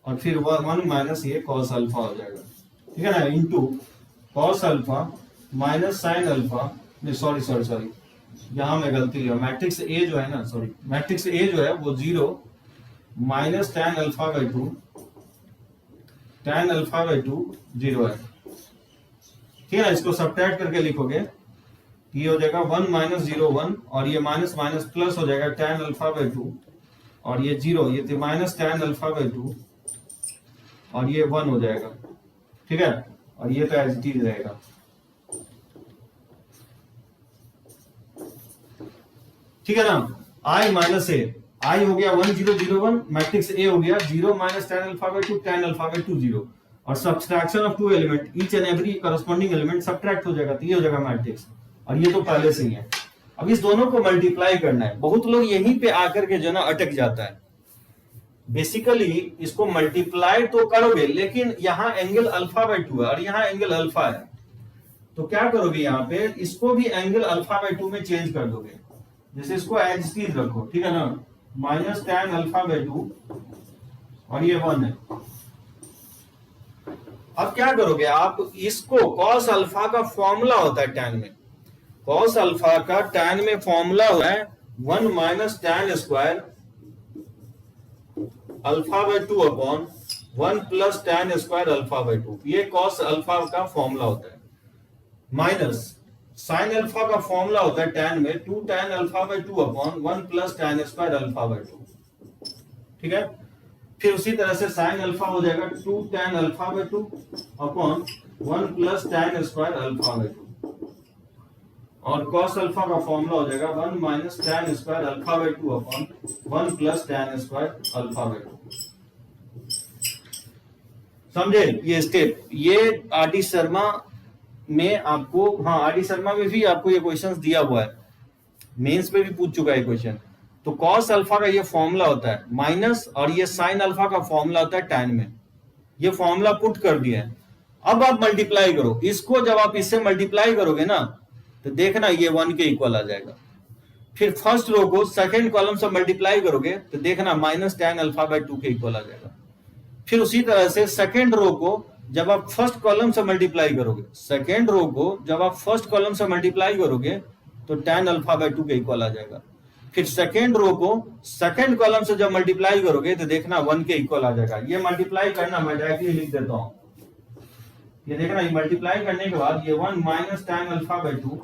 और फिर 1 माइनस ये कॉस अल्फा हो जाएगा, ठीक है ना, into cos alpha minus sine alpha, sorry यहां में गलती है, मैट्रिक्स ए जो है ना, मैट्रिक्स ए जो है वो 0 माइनस tan अल्फा बाई 2 0 है, ठीक है। इसको सब्ट्रैक्ट करके लिखोगे ये हो जाएगा 1 माइनस 0 1, और ये माइनस माइनस प्लस हो जाएगा tan अल्फा बाई 2, और ये 0 ये तो माइनस tan अल्फा बाई 2, और ये 1 हो जाएगा, ठीक है, और ये तो एज इट इज रहेगा। ठीक है ना। I माइनस ए, I हो गया 1 0 0 1, मैट्रिक्स ए हो गया 0 minus tan alpha by 2 tan alpha by 2 0, और subtraction of two element, each and every corresponding element subtract हो जाएगा, तो ये हो जाएगा मैट्रिक्स, और ये तो पहले से ही है। अब इस दोनों को मल्टीप्लाई करना है। बहुत लोग यहीं पे आकर के जो ना अटक जाता है। बेसिकली इसको मल्टीप्लाई तो करोगे, लेकिन यहाँ एंगल अल्फा बाई 2 है और यहाँ एंगल अल्फा है, तो क्या करोगे यहाँ पे, इसको भी एंगल अल्फा बाय 2 में चेंज कर दोगे। जैसे इसको एज इट इज रखो, ठीक है ना, माइनस tan अल्फा बाय 2 और ये 1 है। अब क्या करोगे आप, इसको cos अल्फा का फॉर्मूला होता है tan में, cos अल्फा का tan में फॉर्मूला होता है 1 minus tan square alpha by 2 upon 1 plus tan square alpha by 2, ये cos अल्फा का फॉर्मूला होता है। माइनस sin अल्फा का फॉर्मूला होता है tan में 2 tan alpha by 2 upon 1 plus tan square alpha by 2, ठीक है। फिर उसी तरह से sin अल्फा हो जाएगा 2 tan alpha by 2 upon 1 plus tan square alpha by 2, और cos अल्फा का फॉर्मूला हो जाएगा 1 minus tan square alpha by 2 upon 1 plus tan square alpha by 2। समझे ये स्टेप? ये आर.डी. शर्मा में आपको, हाँ आर.डी. शर्मा में भी आपको ये क्वेश्चंस दिया हुआ है, मेंस पे भी पूछ चुका है क्वेश्चन। तो cos अल्फा का ये फॉर्मूला होता है माइनस, और ये sin अल्फा का फॉर्मूला होता है tan में। ये फॉर्मूला पुट कर दिया है। अब आप मल्टीप्लाई करो इसको, जब आप इससे मल्टीप्लाई करोगे ना तो देखना ये 1 के इक्वल आ जाएगा। फिर फर्स्ट रो को सेकंड कॉलम से मल्टीप्लाई करोगे तो देखना माइनस tan अल्फा बाय 2 के इक्वल आ जाएगा। फिर उसी तरह से सेकंड रो को जब आप फर्स्ट कॉलम से मल्टीप्लाई करोगे, सेकंड रो को जब आप फर्स्ट कॉलम से मल्टीप्लाई करोगे तो tan अल्फा बाय 2 के इक्वल आ जाएगा। फिर सेकंड रो को सेकंड कॉलम से जब मल्टीप्लाई करोगे तो देखना 1 के इक्वल आ जाएगा। ये मल्टीप्लाई करना मैं डायरेक्टली लिख देता हूं, ये देखना, ये मल्टीप्लाई करने के बाद ये 1 माइनस tan अल्फा बाय 2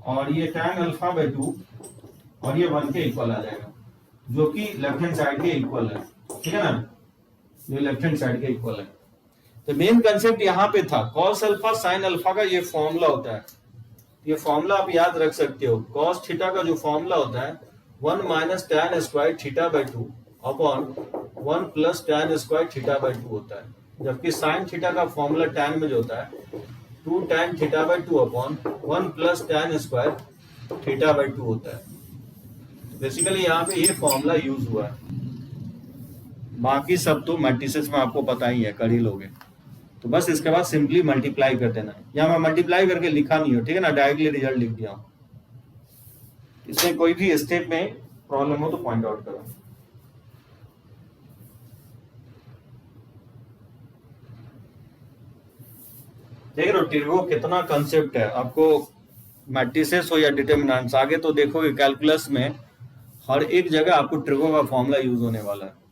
और ये tan अल्फा बाय 2 और ये 1 के इक्वल आ जाएगा, जो कि लेफ्ट हैंड साइड के इक्वल है, ठीक है ना, ये लेफ्ट हैंड साइड के इक्वल है। तो मेन कंसेप्ट यहाँ पे था cos अल्फा sin अल्फा का ये फॉर्मूला होता है। ये फॉर्मूला आप याद रख सकते हो। cos थीटा का जो फॉर्मूला होता है 1 minus tan square theta by 2 upon 1 plus tan square theta by 2 होता है, जबकि sin थीटा का फॉर्मूला tan में जो होता है 2 tan theta by 2 upon 1 plus tan square theta by 2 होता है। बेसिकली यहाँ पे ये फॉर्मूला यूज हुआ है। बाकी सब तो मैट्रिसेस में आपको पता ही है, कर ही लोगे। तो बस इसके बाद सिंपली मल्टीप्लाई कर देना। यहाँ मैं मल्टीप्लाई करके लिखा नहीं हो, ठीक है ना, डायरेक्टली रिजल्ट लिख दिया हूं। इसमें कोई भी स्टेप में प्रॉब्लम हो तो पॉइंट आउट करो। देख रहे हो टिर्गो कितना कंसेप्ट है। आपको मैट्रिसेस हो या डिटरमिनेंट्स, आगे तो देखोगे कैलकुलस में हर एक जगह आपको ट्रिगो का फॉर्मूला यूज होने वाला है।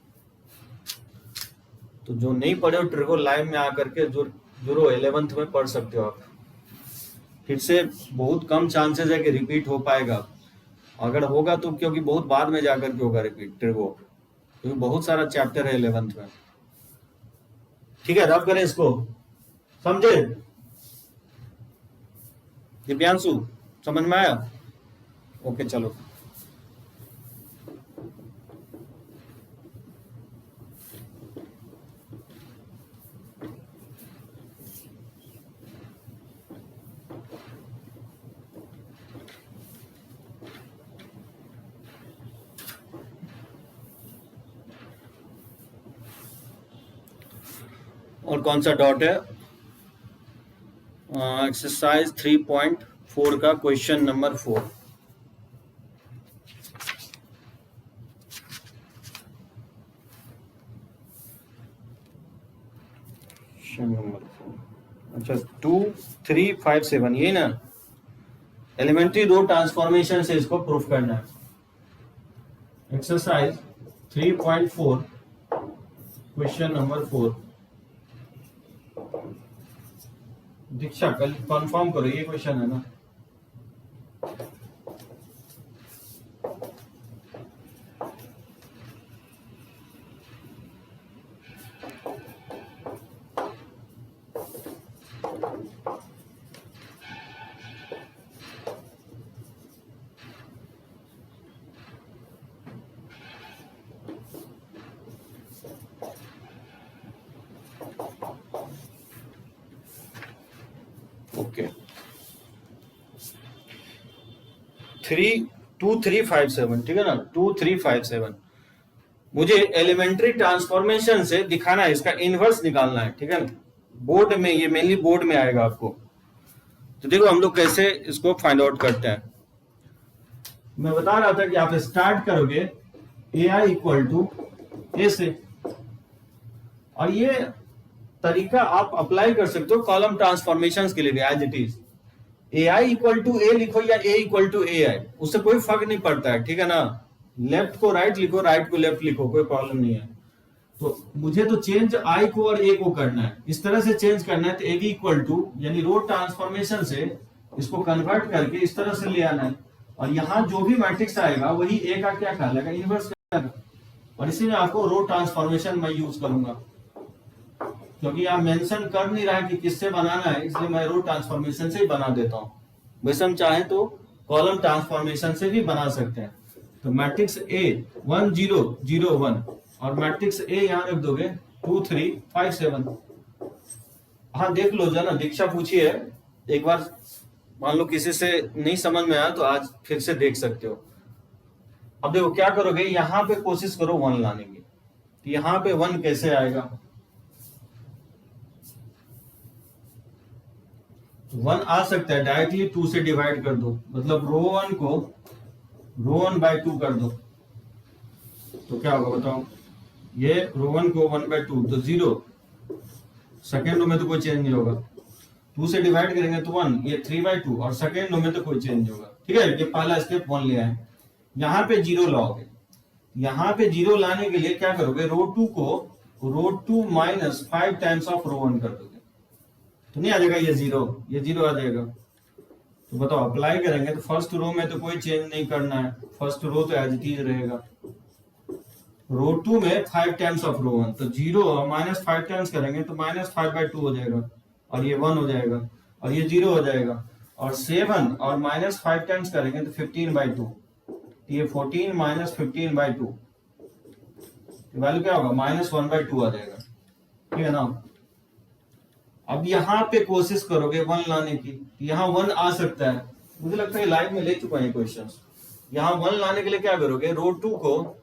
तो जो नहीं पढ़े हो ट्रिगो लाइव में आकर के जो 11th में पढ़ सकते हो आप। फिर से बहुत कम चांसेस है कि रिपीट हो पाएगा, अगर होगा तो क्योंकि बहुत बाद में जाकर के होगा रिपीट ट्रिगो, क्योंकि बहुत सारा चैप्टर है 11th में। ठीक है, रब करें इसको, समझे दिव्यांशु? समझ में आया? ओके चलो। और कौन सा डॉट है? एक्सरसाइज 3.4 का क्वेश्चन नंबर 4। अच्छा 2, 3, 5, 7 ये ना एलिमेंट्री रो ट्रांसफॉर्मेशन से इसको प्रूफ करना है। Exercise 3.4 question number 4। दीक्षा कल कंफर्म करो, ये क्वेश्चन है ना? ओके 2, 3, 5, 7 ठीक है ना, 2, 3, 5, 7 मुझे एलिमेंट्री ट्रांसफॉर्मेशन से दिखाना है, इसका इनवर्स निकालना है। ठीक है ना, बोर्ड में, ये मेनली बोर्ड में आएगा आपको। तो देखो हम लोग कैसे इसको फाइंड आउट करते हैं। मैं बता रहा था कि आप स्टार्ट करोगे ए आई इक्वल टू ए से, और ये तरीका आप अप्लाई कर सकते हो कॉलम ट्रांसफॉर्मेशन के लिए भी as it is. A I equal to a लिखो या ए इक्वल टू ए आई, उससे कोई फर्क नहीं पड़ता है, ठीक है ना। लेफ्ट को राइट लिखो, राइट को लेफ्ट लिखो, कोई प्रॉब्लम नहीं है। तो मुझे तो चेंज आई को और ए को करना है, इस तरह से चेंज करना है। तो ए इक्वल टू यानी रो ट्रांसफॉर्मेशन से इसको कन्वर्ट करके इस तरह से ले आना है, और यहाँ जो भी मैट्रिक्स आएगा वही ए का क्या कहलाएगा, इनवर्स कहलाएगा। और इसी में आपको रो ट्रांसफॉर्मेशन मैं यूज करूंगा, क्योंकि आप मेंशन कर नहीं रहा है कि किससे बनाना है, इसलिए मैं रो ट्रांसफॉर्मेशन से ही बना देता हूं। वैसे हम चाहें तो कॉलम ट्रांसफॉर्मेशन से भी बना सकते हैं। तो मैट्रिक्स ए 1 0 0 1 और मैट्रिक्स ए यहां रख दोगे 2 3 5 7। हाँ देख लो जना, दीक्षा पूछी है एक बार, मान लो किसी से नहीं समझ में आया तो आज फिर से देख सकते हो। अब देखो क्या करोगे, यहां पे कोशिश करो 1 लाने की। तो यहां पे 1 कैसे आएगा, 1 आ सकता है डायरेक्टली 2 से डिवाइड कर दो, मतलब रो 1 को रो 1 बाय 2 कर दो, तो क्या होगा बताओ। ये रो 1 को 1 बाय 2 तो 0, सेकेंड रो में तो कोई चेंज नहीं होगा। 2 से डिवाइड करेंगे तो 1, ये 3 बाय 2, और सेकेंड रो में तो कोई चेंज नहीं होगा। ठीक है, ये पहला स्टेप 1 लिया है। यहाँ पे 0 लाओगे, यहाँ पे 0 लाने के लिए क्या करोगे, रो 2 को रो 2 माइनस 5 टाइम्स ऑफ रो 1 कर दोगे, तो नहीं आ जाएगा ये 0, ये 0 आ जाएगा। तो बताओ अप्लाई करेंगे तो फर्स्ट रो में तो कोई चेंज नहीं करना है, फर्स्ट रो तो एज इट इज रहेगा। रो 2 में 5 टाइम्स ऑफ रो 1, तो 0 और माइनस 5 टाइम्स करेंगे तो माइनस 5 बाय 2 हो जाएगा, और ये 1 हो जाएगा, और ये 0 हो जाएगा। और 7 और माइनस 5 टाइम्स करेंगे तो 15 बाय 2, ये 14 माइनस 15 बाय 2, वैल्यू क्या होगा, माइनस 1 बाय 2 आ जाएगा। ठीक है ना। अब यहाँ पे कोशिश करोगे 1 लाने की, यहाँ 1 आ सकता है, मुझे लगता है लाइव में ले चुका है क्वेश्चन। यहाँ 1 लाने के लिए क्या करोगे, रो 2 को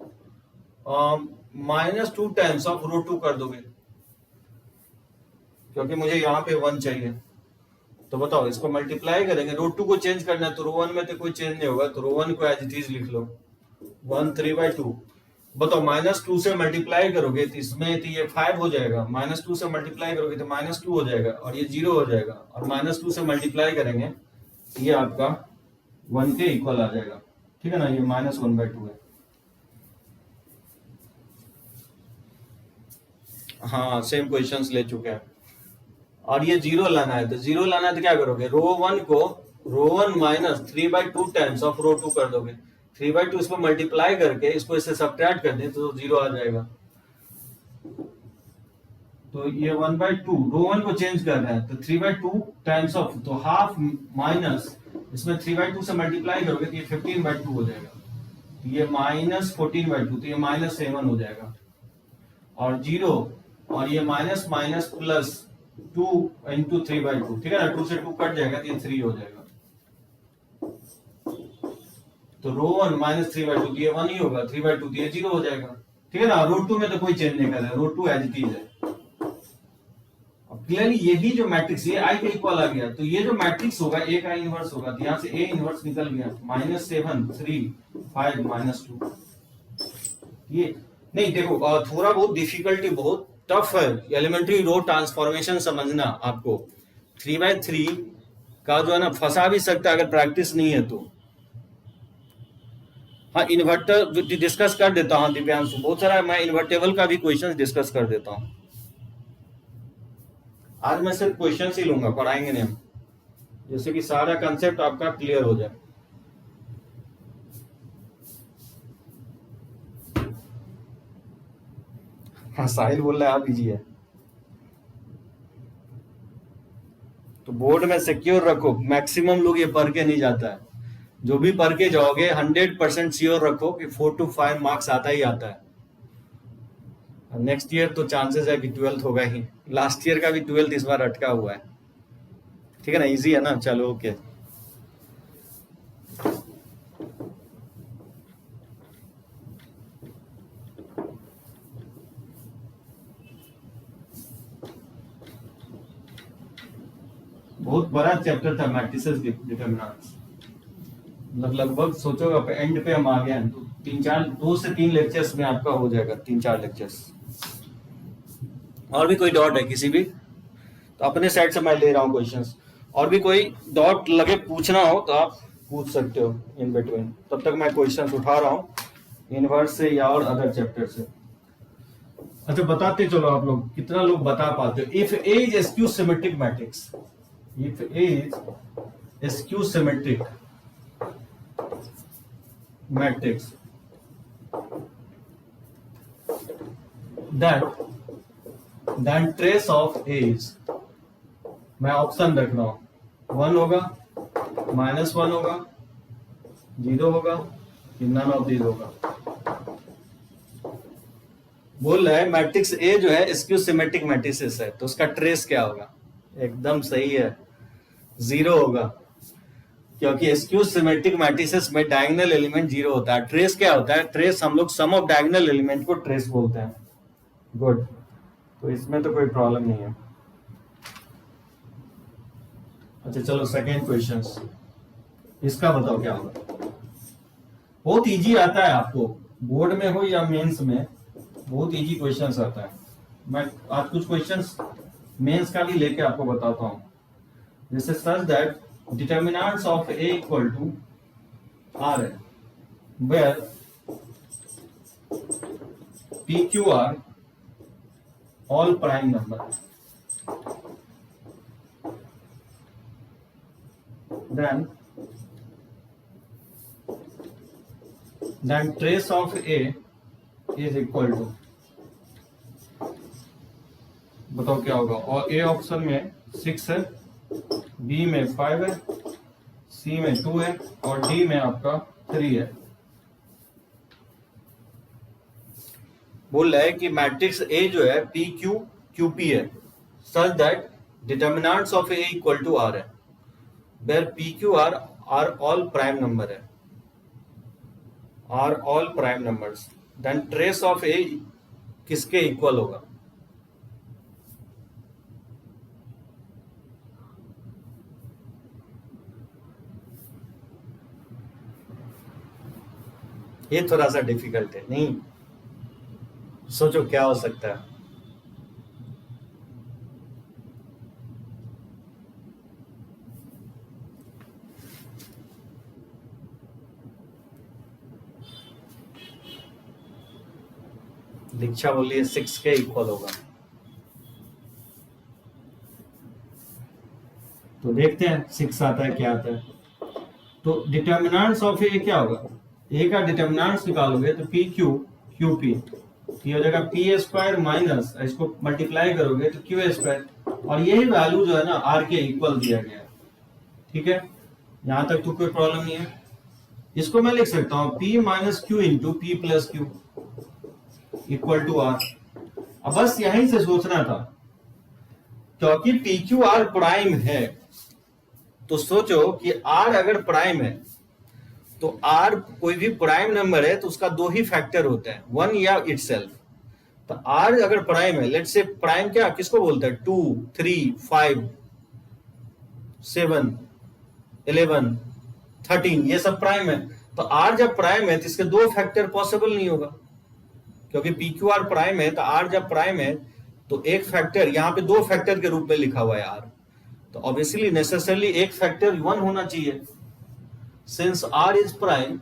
माइनस 2 टाइम्स ऑफ रो 2 कर दोगे, क्योंकि मुझे यहाँ पे 1 चाहिए। तो बताओ इसको मल्टीप्लाई करेंगे, रो 2 को चेंज करना है, तो रो 1 में तो कोई चेंज नहीं होगा, तो रो 1 को एज इट इज लिख लो 1 3 बाय 2। बताओ माइनस 2 से मल्टीप्लाई करोगे तो इसमें तो ये 5 हो जाएगा, माइनस 2 से मल्टीप्लाई करोगे तो माइनस 2 हो जाएगा, और ये 0 हो जाएगा, और माइनस 2 से मल्टीप्लाई करेंगे तो ये आपका 1 के इक्वल आ जाएगा। ठीक है ना, ये माइनस 1 बाय 2 है। हाँ सेम क्वेश्चंस ले चुके हैं। और ये 0 लाना है, तो 0 लाना है तो क्या करोगे, रो 1 को रो 1 माइनस 3 बाय 2 टाइम्स ऑफ रो 2 कर दोगे, 3 बाय 2 इसको मल्टीप्लाई करके इसको इससे सब्ट्रैक्ट कर दें तो 0 आ जाएगा। तो ये 1 बाय 2, रो 1 को चेंज कर रहे हैं तो 3 बाय 2 टाइम्स ऑफ, तो हाफ माइनस इसमें 3 बाय 2 से मल्टीप्लाई करोगे तो ये 15 बाय 2 हो जाएगा, तो ये माइनस 14 बाय 2, तो ये माइनस 7 हो जाएगा, और 0, और ये minus minus plus 2 into 3 by 2। ठीक है ना, 2 से 2 कट जाएगा तो ये 3 हो जाएगा। तो रो 1 माइनस 3 बाय 2, ये 1 ही होगा, 3 बाय 2 ये 0 हो जाएगा। ठीक है ना, रो 2 में तो कोई चेंज नहीं कर रहा है, रो 2 एज इट इज है। अब क्लियरली यही जो मैट्रिक्स ये आई के इक्वल आ गया, तो ये जो मैट्रिक्स होगा ए का इनवर्स होगा, तो यहाँ से ए इनवर्स निकल गया, -7 3 5 -2। ये नहीं देखो, थोड़ा बहुत डिफिकल्टी, बहुत टफ है एलिमेंट्री रो ट्रांसफॉर्मेशन समझना आपको। 3/3 का जो है ना फंसा भी सकता है अगर प्रैक्टिस नहीं है तो। हाँ इन्वर्टर डिस्कस कर देता हूँ दिव्यांशु, बहुत सारा मैं इन्वर्टेबल का भी क्वेश्चन डिस्कस कर देता हूँ। आज मैं सिर्फ क्वेश्चन ही लूंगा, पढ़ाएंगे नहीं हम, जैसे कि सारा कंसेप्ट आपका क्लियर हो जाए। हाँ साहिल बोल रहा है आप इजी है, तो बोर्ड में सिक्योर रखो, मैक्सिमम लोग ये पढ़ के नहीं जाता है, जो भी पढ़ के जाओगे 100% श्योर रखो कि 4 to 5 मार्क्स आता ही आता है। नेक्स्ट ईयर तो चांसेस है कि 12th होगा ही, लास्ट ईयर का भी 12th इस बार अटका हुआ है। ठीक है ना, इजी है ना, चलो ओके। बहुत बड़ा चैप्टर था मैट्रिसेस डिटरमिनेंट्स, मतलब लगभग सोचो आप एंड पे हम आ गए हैं, तो 2 से 3 लेक्चर्स में आपका हो जाएगा, 3-4 लेक्चर्स। और भी कोई डाउट है किसी भी? तो अपने साइड से मैं ले रहा हूँ क्वेश्चंस, और भी कोई डाउट लगे पूछना हो तो आप पूछ सकते हो इन बिटवीन, तब तक मैं क्वेश्चंस उठा रहा हूँ इनवर्स से या और अदर चैप्टर से। अच्छा बताते चलो आप लोग, कितना लोग बता पाते हो? If A is skew symmetric matrix, if A is skew symmetric matrix then trace of A is, मैं ऑप्शन रख रहा हूं, 1 होगा, -1 होगा, 0 होगा, नन ऑफ दीज होगा। बोल रहा है मैट्रिक्स ए जो है स्क्यू सिमेट्रिक मैट्रिसेस है, तो उसका ट्रेस क्या होगा? एकदम सही है, 0 होगा, क्योंकि स्क्यू सिमेट्रिक मैट्रिसेस में डायगोनल एलिमेंट 0 होता है। ट्रेस क्या होता है? ट्रेस हम लोग सम ऑफ डायगोनल एलिमेंट को ट्रेस बोलते हैं। गुड, तो इसमें तो कोई प्रॉब्लम नहीं है। अच्छा चलो सेकेंड क्वेश्चन, इसका बताओ क्या होगा? बहुत इजी आता है आपको, बोर्ड में हो या मेंस में, बहुत इजी क्वेश्चंस आता है। मैं आज कुछ क्वेश्चंस मेंस का भी लेके आपको बताता हूं, जैसे such that determinants of a equal to r है, where p q are all prime number, then trace of A is equal to, बताओ क्या होगा? और A ऑप्शन में 6 है, B में 5 है, C में 2 है और D में आपका 3 है। बोल रहा है कि मैट्रिक्स ए जो है पी क्यू क्यू पी है, such that determinants of a equal to r है, where p q r are all prime number है, are all prime numbers, then trace of a किसके इक्वल होगा? ये थोड़ा सा डिफिकल्ट है, नहीं सोचो क्या हो सकता है? दीक्षा बोलिए 6 के इक्वल होगा, तो देखते हैं 6 आता है क्या आता है। तो डिटर्मिनेंट्स ऑफ ए क्या होगा? ए का डिटर्मिनेंट्स निकालोगे तो पी क्यू क्यू पी, ये हो जाएगा पी स्क्वायर माइनस, इसको मल्टीप्लाई करोगे तो क्यू स्क्वायर, और यही वैल्यू जो है ना आर के इक्वल दिया गया है। ठीक है, यहां तक तो कोई प्रॉब्लम नहीं है। इसको मैं लिख सकता हूं P minus Q into P plus Q equal to R. अब बस यहीं से सोचना था, क्योंकि पी क्यू आर प्राइम है, तो सोचो कि आर अगर प्राइम है तो आर कोई भी प्राइम नंबर है तो उसका 2 ही फैक्टर होता है, 1 या इटसेल्फ। तो आर अगर प्राइम है, लेट्स से प्राइम क्या किसको बोलते हैं? 2, 3, 5, 7, 11, 13, ये सब प्राइम है। तो आर जब प्राइम है तो इसके 2 फैक्टर पॉसिबल नहीं होगा, क्योंकि पी क्यू आर प्राइम है, तो आर जब प्राइम है तो एक फैक्टर, यहाँ पे 2 फैक्टर के रूप में लिखा हुआ है आर, तो ऑब्वियसली नेसेसरली एक फैक्टर 1 होना चाहिए। Since R is prime,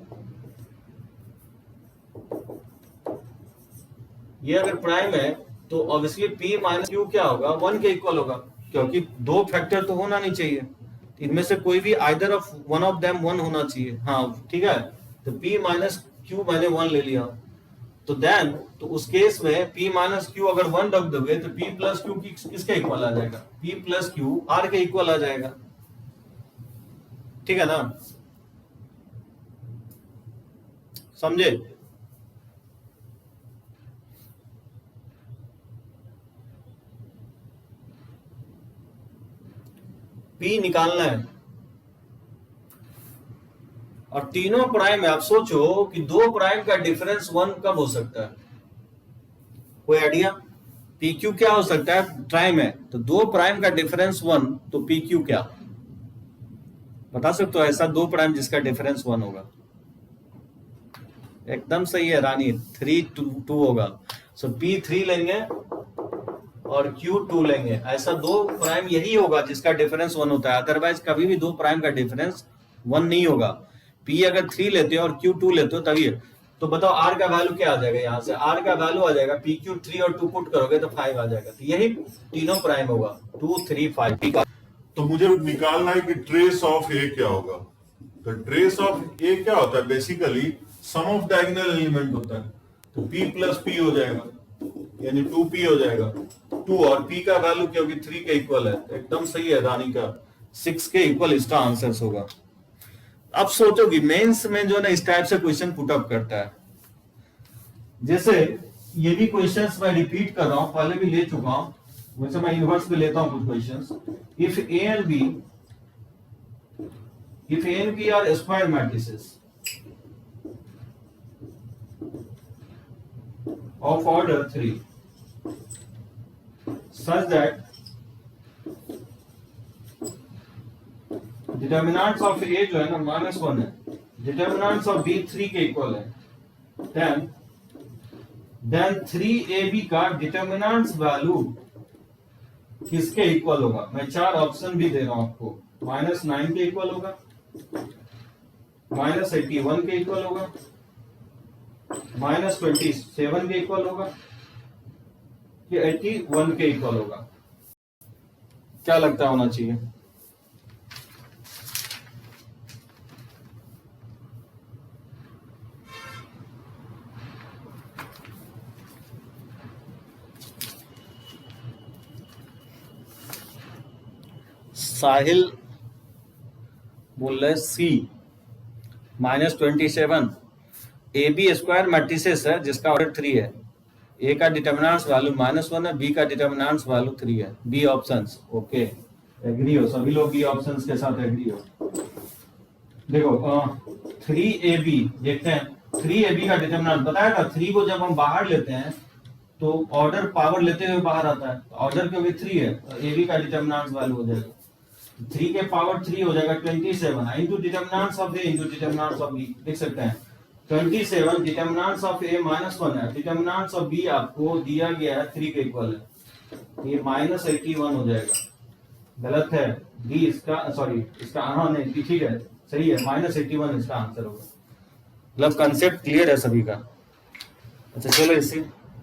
ये अगर प्राइम है तो ऑब्वियसली P माइनस Q क्या होगा? 1 के इक्वल होगा, क्योंकि 2 फैक्टर तो होना नहीं चाहिए, इनमें से कोई भी either of one of them 1 होना चाहिए। हाँ ठीक है, तो P माइनस Q मैंने 1 ले लिया, तो देन तो उस केस में P माइनस Q अगर 1 रख दोगे तो P प्लस Q किसके इक्वल आ जाएगा? P प्लस Q R के इक्वल आ जाएगा। ठीक है ना, समझे? P निकालना है और तीनों प्राइम है। आप सोचो कि 2 प्राइम का डिफरेंस 1 कब हो सकता है? कोई आइडिया? पी क्यू क्या हो सकता है? प्राइम है तो 2 प्राइम का डिफरेंस 1, तो पी क्यू क्या? बता सकते हो ऐसा दो प्राइम जिसका डिफरेंस 1 होगा? एकदम सही है रानी, 3 2 होगा। सो P3 लेंगे और Q2 लेंगे, ऐसा दो प्राइम यही होगा जिसका डिफरेंस 1 होता है, अदरवाइज कभी भी दो प्राइम का डिफरेंस 1 नहीं होगा। P अगर 3 लेते हो और Q2 लेते हो तभी है। तो बताओ R का वैल्यू क्या आ जाएगा? यहाँ से R का वैल्यू आ जाएगा PQ 3 और 2 पुट करोगे तो 5 आ जाएगा। तो यही तीनों प्राइम होगा, 2 3 5। तो मुझे निकालना है कि ट्रेस ऑफ ए क्या होगा। तो ट्रेस ऑफ ए क्या होता है? Basically sum of diagonal element होता है। तो P प्लस P हो जाएगा, यानी 2P हो जाएगा। 2 और P का वैल्यू क्या होगी? 3 के इक्वल है। एकदम सही है रानी का, 6 के इक्वल इसका आंसर होगा। अब सोचो कि मेंस में जो ना इस टाइप से क्वेश्चन पुट अप करता है, जैसे ये भी क्वेश्चंस मैं रिपीट कर रहा हूं, पहले भी ले चुका हूं, वैसे मैं इनवर्स पे लेता हूं कुछ questions. If A and B are square matrices of order 3 such that determinants of A जो है ना -1 है, determinants of B 3 के इक्वल है, then 3AB का determinants वैल्यू किसके इक्वल होगा? मैं 4 ऑप्शन भी दे रहा हूं आपको। -9 के इक्वल होगा, -81 के इक्वल होगा, -27 के इक्वल होगा, कि 81 के इक्वल होगा? क्या लगता होना चाहिए? साहिल बोल रहे सी, -27। ए बी स्क्वायर मैट्रिसेस है जिसका ऑर्डर 3 है, ए का डिटर्मिनेंट्स वैल्यू -1 है, बी का डिटर्मिनेंट्स वैल्यू 3 है। बी ऑप्शंस ओके, एग्री हो सभी लोग? बी ऑप्शंस के साथ एग्री हो? देखो 3AB देखते हैं। 3AB का डिटर्मिनेंट बताया था, 3 को जब हम बाहर लेते हैं तो ऑर्डर पावर लेते हुए बाहर आता है, ऑर्डर क्योंकि 3 है तो AB का डिटर्मिनेंट्स वैल्यू हो जाएगा 3 के पावर 3 हो जाएगा 27 into determinants of A into determinants of B। लिख सकते हैं 27 डिटर्मिनेंट्स ऑफ A -1 है, डिटर्मिनेंट्स ऑफ B आपको दिया गया है 3 के इक्वल है, ये -81 हो जाएगा। गलत है, B इसका, सॉरी इसका, हाँ नहीं ठीक है, सही है, -81 इसका आंसर होगा। मतलब कंसेप्ट क्लियर है सभी का? अच्छा चलो, इसी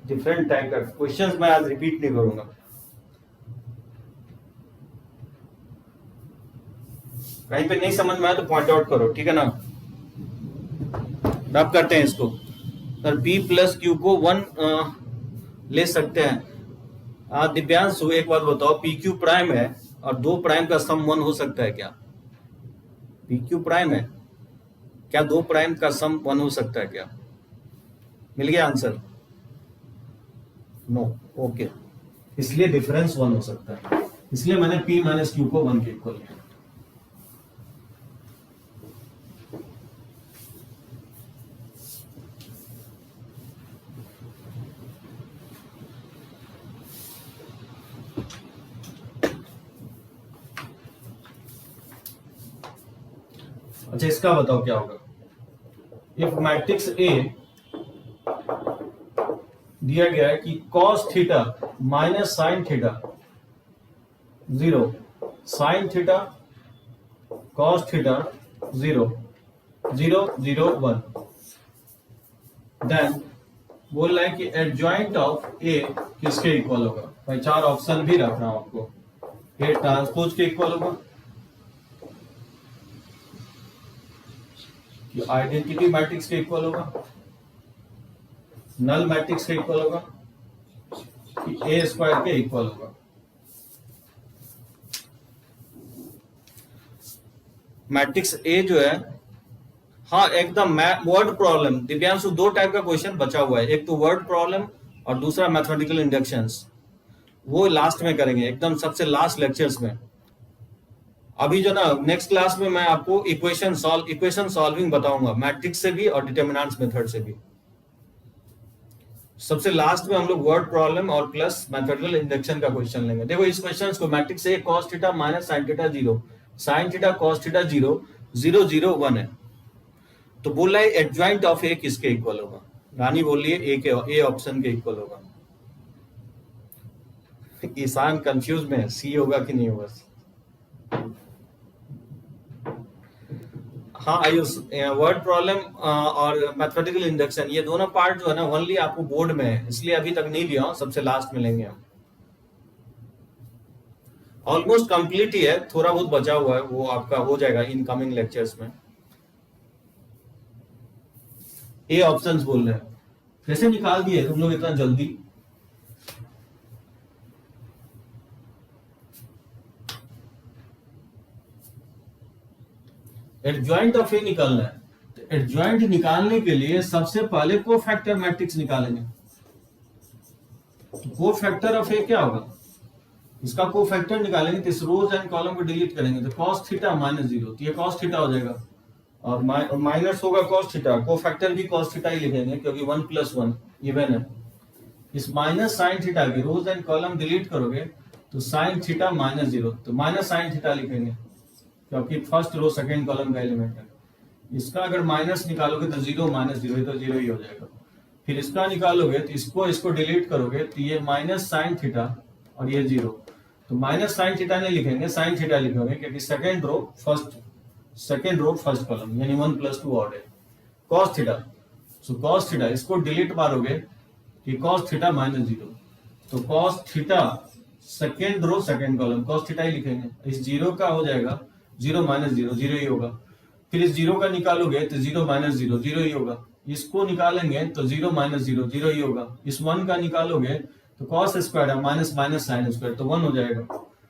डिफरेंट टाइप का क्वेश्चंस मैं आज रिपीट नहीं करूंगा। कहीं पे नहीं समझ में आया तो पॉइंट आउट करो, ठीक है ना? अब करते हैं इसको। सर P प्लस Q को 1 ले सकते हैं। दिव्यांशु एक बात बताओ, PQ प्राइम है और 2 प्राइम का सम 1 हो सकता है क्या? PQ प्राइम है क्या? 2 प्राइम का सम 1 हो सकता है क्या? मिल गया आंसर? नो, ओके, इसलिए डिफरेंस 1 हो सकता है, इसलिए मैंने P माइनस Q को 1 के इक्वल लिया। अच्छा इसका बताओ क्या होगा? इफ मैट्रिक्स ए दिया गया है कि cos theta minus sine theta 0, sine theta cos theta 0 0 0 1, then बोल रहा है कि एडजॉइंट ऑफ ए किसके इक्वल होगा? मैं 4 ऑप्शन भी रख रहा हूं आपको। ए ट्रांसपोज के इक्वल होगा, आइडेंटिटी मैट्रिक्स के इक्वल होगा, नल मैट्रिक्स के इक्वल होगा, कि ए स्क्वायर के इक्वल होगा। मैट्रिक्स ए जो है, हाँ एकदम वर्ड प्रॉब्लम। दिव्यांशु 2 टाइप का क्वेश्चन बचा हुआ है, एक तो वर्ड प्रॉब्लम और दूसरा मैथमेटिकल इंडक्शंस, वो लास्ट में करेंगे, एकदम सबसे लास्ट लेक्चर्स में। अभी जो ना नेक्स्ट क्लास में मैं आपको इक्वेशन सॉल्विंग बताऊंगा, मैट्रिक्स से भी और डिटर्मिनेंट्स मेथड से भी। सबसे लास्ट में हम लोग वर्ड प्रॉब्लम और प्लस मैथमेटिकल इंडक्शन का क्वेश्चन लेंगे। देखो इस क्वेश्चन को, matrix A cos theta minus sin theta 0, sine theta cos theta 0 0 0 1 है, तो बोल रहा है एडजॉइंट ऑफ ए किसके इक्वल होगा? रानी बोल रही है ए ऑप्शन के इक्वल होगा। ईशान कंफ्यूज में है, सी होगा कि नहीं होगा। हाँ आयुष, वर्ड प्रॉब्लम और मैथमेटिकल इंडक्शन ये दोनों पार्ट जो है ना ओनली आपको बोर्ड में है, इसलिए अभी तक नहीं लिया हूं, सबसे लास्ट में लेंगे हम। ऑलमोस्ट कंप्लीट ही है, थोड़ा बहुत बचा हुआ है, वो आपका हो जाएगा इनकमिंग लेक्चर्स में। ए ऑप्शंस बोल रहे हैं, कैसे निकाल दिए तुम लोग इतना जल्दी? एडजॉइंट ऑफ ए निकालना है, तो एडजॉइंट निकालने के लिए सबसे पहले कोफैक्टर मैट्रिक्स निकालेंगे। तो कोफैक्टर ऑफ ए क्या होगा? इसका कोफैक्टर निकालेंगे तो इस रोज एंड कॉलम को डिलीट करेंगे, तो cos थीटा माइनस 0, तो ये cos थीटा हो जाएगा, और माइनस होगा cos थीटा, कोफैक्टर भी cos थीटा ही लिखेंगे क्योंकि 1 + 1 इवन है। इस माइनस साइन थीटा की रोज एंड कॉलम डिलीट करोगे तो साइन थीटा माइनस 0, तो माइनस साइन थीटा लिखेंगे क्योंकि फर्स्ट रो सेकंड कॉलम का एलिमेंट है। इसका अगर माइनस निकालोगे तो 0 - 0, तो 0 ही हो जाएगा। फिर इसका निकालोगे तो इसको डिलीट करोगे तो ये माइनस साइन थीटा और ये 0, तो माइनस साइन थीटा नहीं लिखेंगे, साइन थीटा लिखोगे क्योंकि सेकंड रो फर्स्ट कॉलम यानी 1 + 2 order cos theta. So cos theta इसको डिलीट मारोगे कि cos थीटा माइनस 0, तो cos theta second row second column cos theta ही लिखेंगे। इस 0 का हो जाएगा 0 - 0, 0 ही होगा। फिर इस 0 का निकालोगे तो 0 - 0, 0 ही होगा। इसको निकालेंगे तो 0 - 0, 0 ही होगा। इस 1 का निकालोगे तो cos स्क्वायर है माइनस माइनस साइन स्क्वायर, तो 1 हो जाएगा,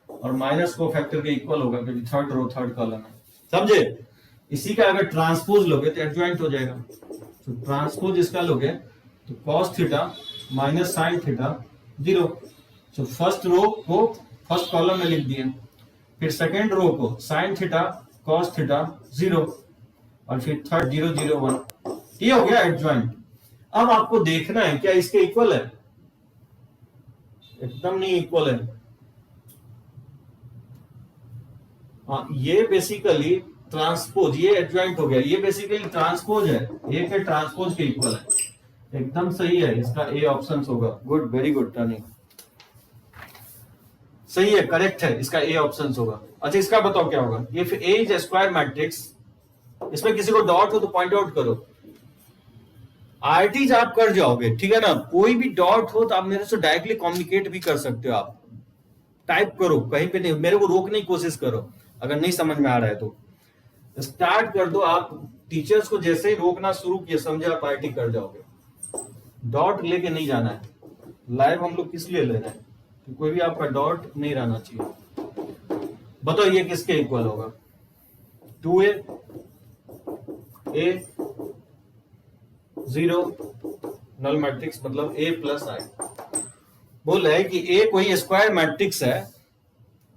और माइनस को फैक्टर के इक्वल होगा क्योंकि थर्ड रो थर्ड कॉलम है। समझे? इसी का अगर ट्रांसपोज लोगे तो एडजॉइंट हो जाएगा। तो ट्रांसपोज इसका लोगे तो cos theta minus sine theta 0, तो फर्स्ट रो को फर्स्ट कॉलम में लिख दिए, फिर सेकेंड रो को साइन थीटा cos थीटा 0, और फिर थर्ड 0 0 1, ये हो गया एडजॉइंट। अब आपको देखना है क्या इसके इक्वल है? एकदम नहीं इक्वल है। हाँ, ये बेसिकली ट्रांसपोज, ये एडजॉइंट हो गया, ये बेसिकली ट्रांसपोज है, ये के ट्रांसपोज के इक्वल है। एकदम सही है, इसका ए ऑप्शन होगा। गुड, वेरी गुड टर्निंग, सही है, करेक्ट है, इसका ए ऑप्शन होगा। अच्छा इसका बताओ क्या होगा? If A is a square matrix, इसमें किसी को डाउट हो तो पॉइंट आउट करो। आरटीज आप कर जाओगे, ठीक है ना? कोई भी डाउट हो तो आप मेरे से डायरेक्टली कम्युनिकेट भी कर सकते हो, आप टाइप करो, कहीं पे नहीं, मेरे को रोकने की कोशिश करो। अगर नहीं समझ में आ रहा है तो स्टार्ट कर दो। आप टीचर्स को जैसे ही रोकना शुरू किए समझे आप आईटी कर जाओगे। डॉट लेके नहीं जाना है, लाइव हम लोग किस लिए ले रहे हैं? तो कोई भी आपका डॉट नहीं रहना चाहिए। बताओ ये किसके इक्वल होगा? 2a a 0 नल मैट्रिक्स, मतलब a + i। बोल रहा है कि a कोई स्क्वायर मैट्रिक्स है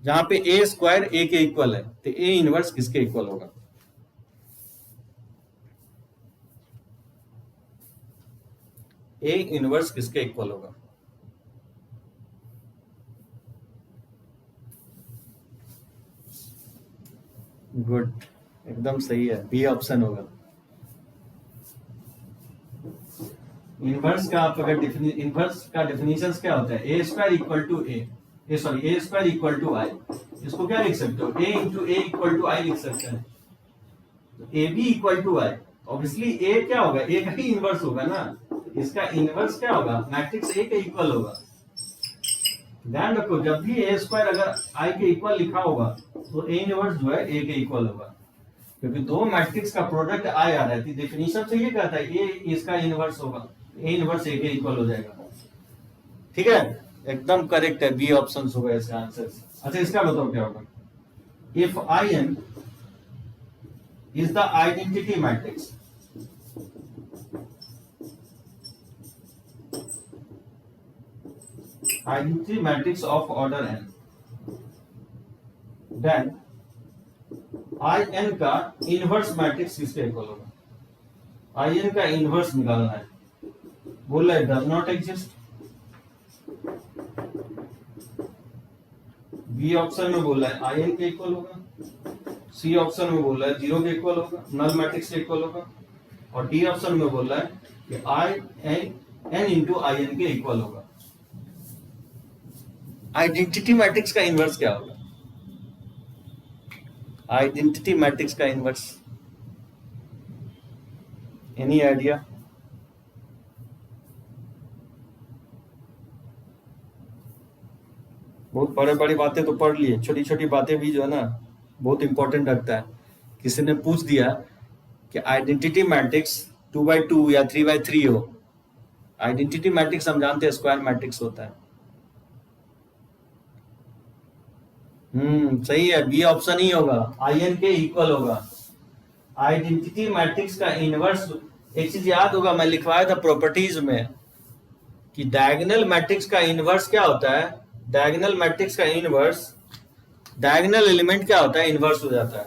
जहां पे a स्क्वायर a के इक्वल है, तो a इनवर्स किसके इक्वल होगा? a इनवर्स किसके इक्वल होगा? गुड, एकदम सही है, बी ऑप्शन होगा। इनवर्स का आप अगर इनवर्स का डेफिनेशन क्या होता है? A square equal to a square equal to I. इसको क्या लिख सकते हो? A into a equal to I लिख सकते हैं। A b equal to I, obviously a क्या होगा? ए का ही इनवर्स होगा ना, इसका इनवर्स क्या होगा? मैट्रिक्स ए के इक्वल होगा। ध्यान रखो, जब भी ए स्क्वायर अगर आई के इक्वल लिखा होगा तो ए इनवर्स जो है ए के इक्वल होगा, क्योंकि दो मैट्रिक्स का प्रोडक्ट आई आ रहा है। डेफिनेशन से ये कहता है ए इसका इनवर्स होगा, ए इनवर्स ए के इक्वल हो जाएगा। ठीक है, एकदम करेक्ट है, बी ऑप्शन होगा इसका आंसर। अच्छा इसका बताओ क्या होगा? If I n is the identity matrix, identity matrix of order n, then I n का इनवर्स मैट्रिक्स किसके इक्वल होगा? आई एन का इनवर्स निकालना है। बोल रहा है does not exist, B option में बोल रहा है आई एन के इक्वल होगा। सी ऑप्शन में बोल रहा है 0 के इक्वल होगा, नल मैट्रिक्स के इक्वल होगा, और डी ऑप्शन में बोल रहा है कि एन इंटू आई एन के इक्वल होगा। आइडेंटिटी मैट्रिक्स का इनवर्स क्या होगा? आइडेंटिटी मैट्रिक्स का इनवर्स, एनी आइडिया? बहुत बड़े बड़ी बातें तो पढ़ लिए, छोटी छोटी बातें भी जो है ना बहुत इंपॉर्टेंट रखता है। किसी ने पूछ दिया कि आइडेंटिटी मैट्रिक्स 2x2 या 3x3 हो। आइडेंटिटी मैट्रिक्स हम जानते हैं स्क्वायर मैट्रिक्स होता है। सही है, बी ऑप्शन ही होगा, आई एन के इक्वल होगा। आइडेंटिटी मैट्रिक्स का इनवर्स, एक चीज याद होगा मैं लिखवाया था प्रॉपर्टीज में कि डायगोनल मैट्रिक्स का इनवर्स क्या होता है? डायगोनल मैट्रिक्स का इनवर्स, डायगोनल एलिमेंट क्या होता है? इनवर्स हो जाता है।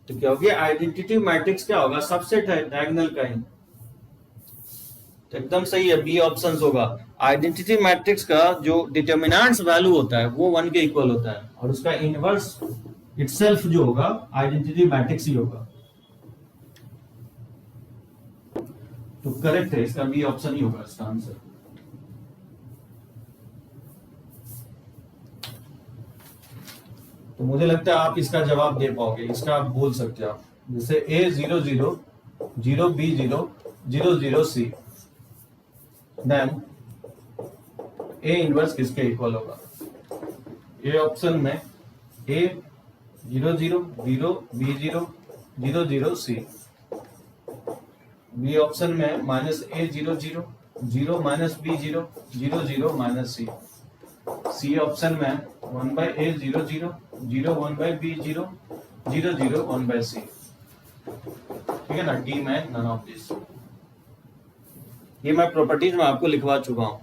तो क्या होगी? आइडेंटिटी मैट्रिक्स क्या होगा? सबसेट है डायगोनल का ही। तो एकदम सही है, बी ऑप्शन होगा। आइडेंटिटी मैट्रिक्स का जो डिटर्मिनेंट्स वैल्यू होता है वो 1 के इक्वल होता है, और उसका इनवर्स इटसेल्फ जो होगा आइडेंटिटी मैट्रिक्स ही होगा। तो करेक्ट है, इसका बी ऑप्शन ही होगा इसका आंसर। तो मुझे लगता है आप इसका जवाब दे पाओगे, इसका आप बोल सकते हो आप, जैसे a 0 0 0 b 0 0 0 c, then a inverse किसके इक्वल होगा? ए ऑप्शन में a 0 0 0 b 0 0 0 c, B option में minus a 0 0 0 minus b 0 0 0 minus c, C option में 1 by a 0 0 0 1 by b 0 0 0 1 by c। ठीक है ना? डी में नन ऑफ दिस। ये मैं प्रॉपर्टीज में आपको लिखवा चुका हूं,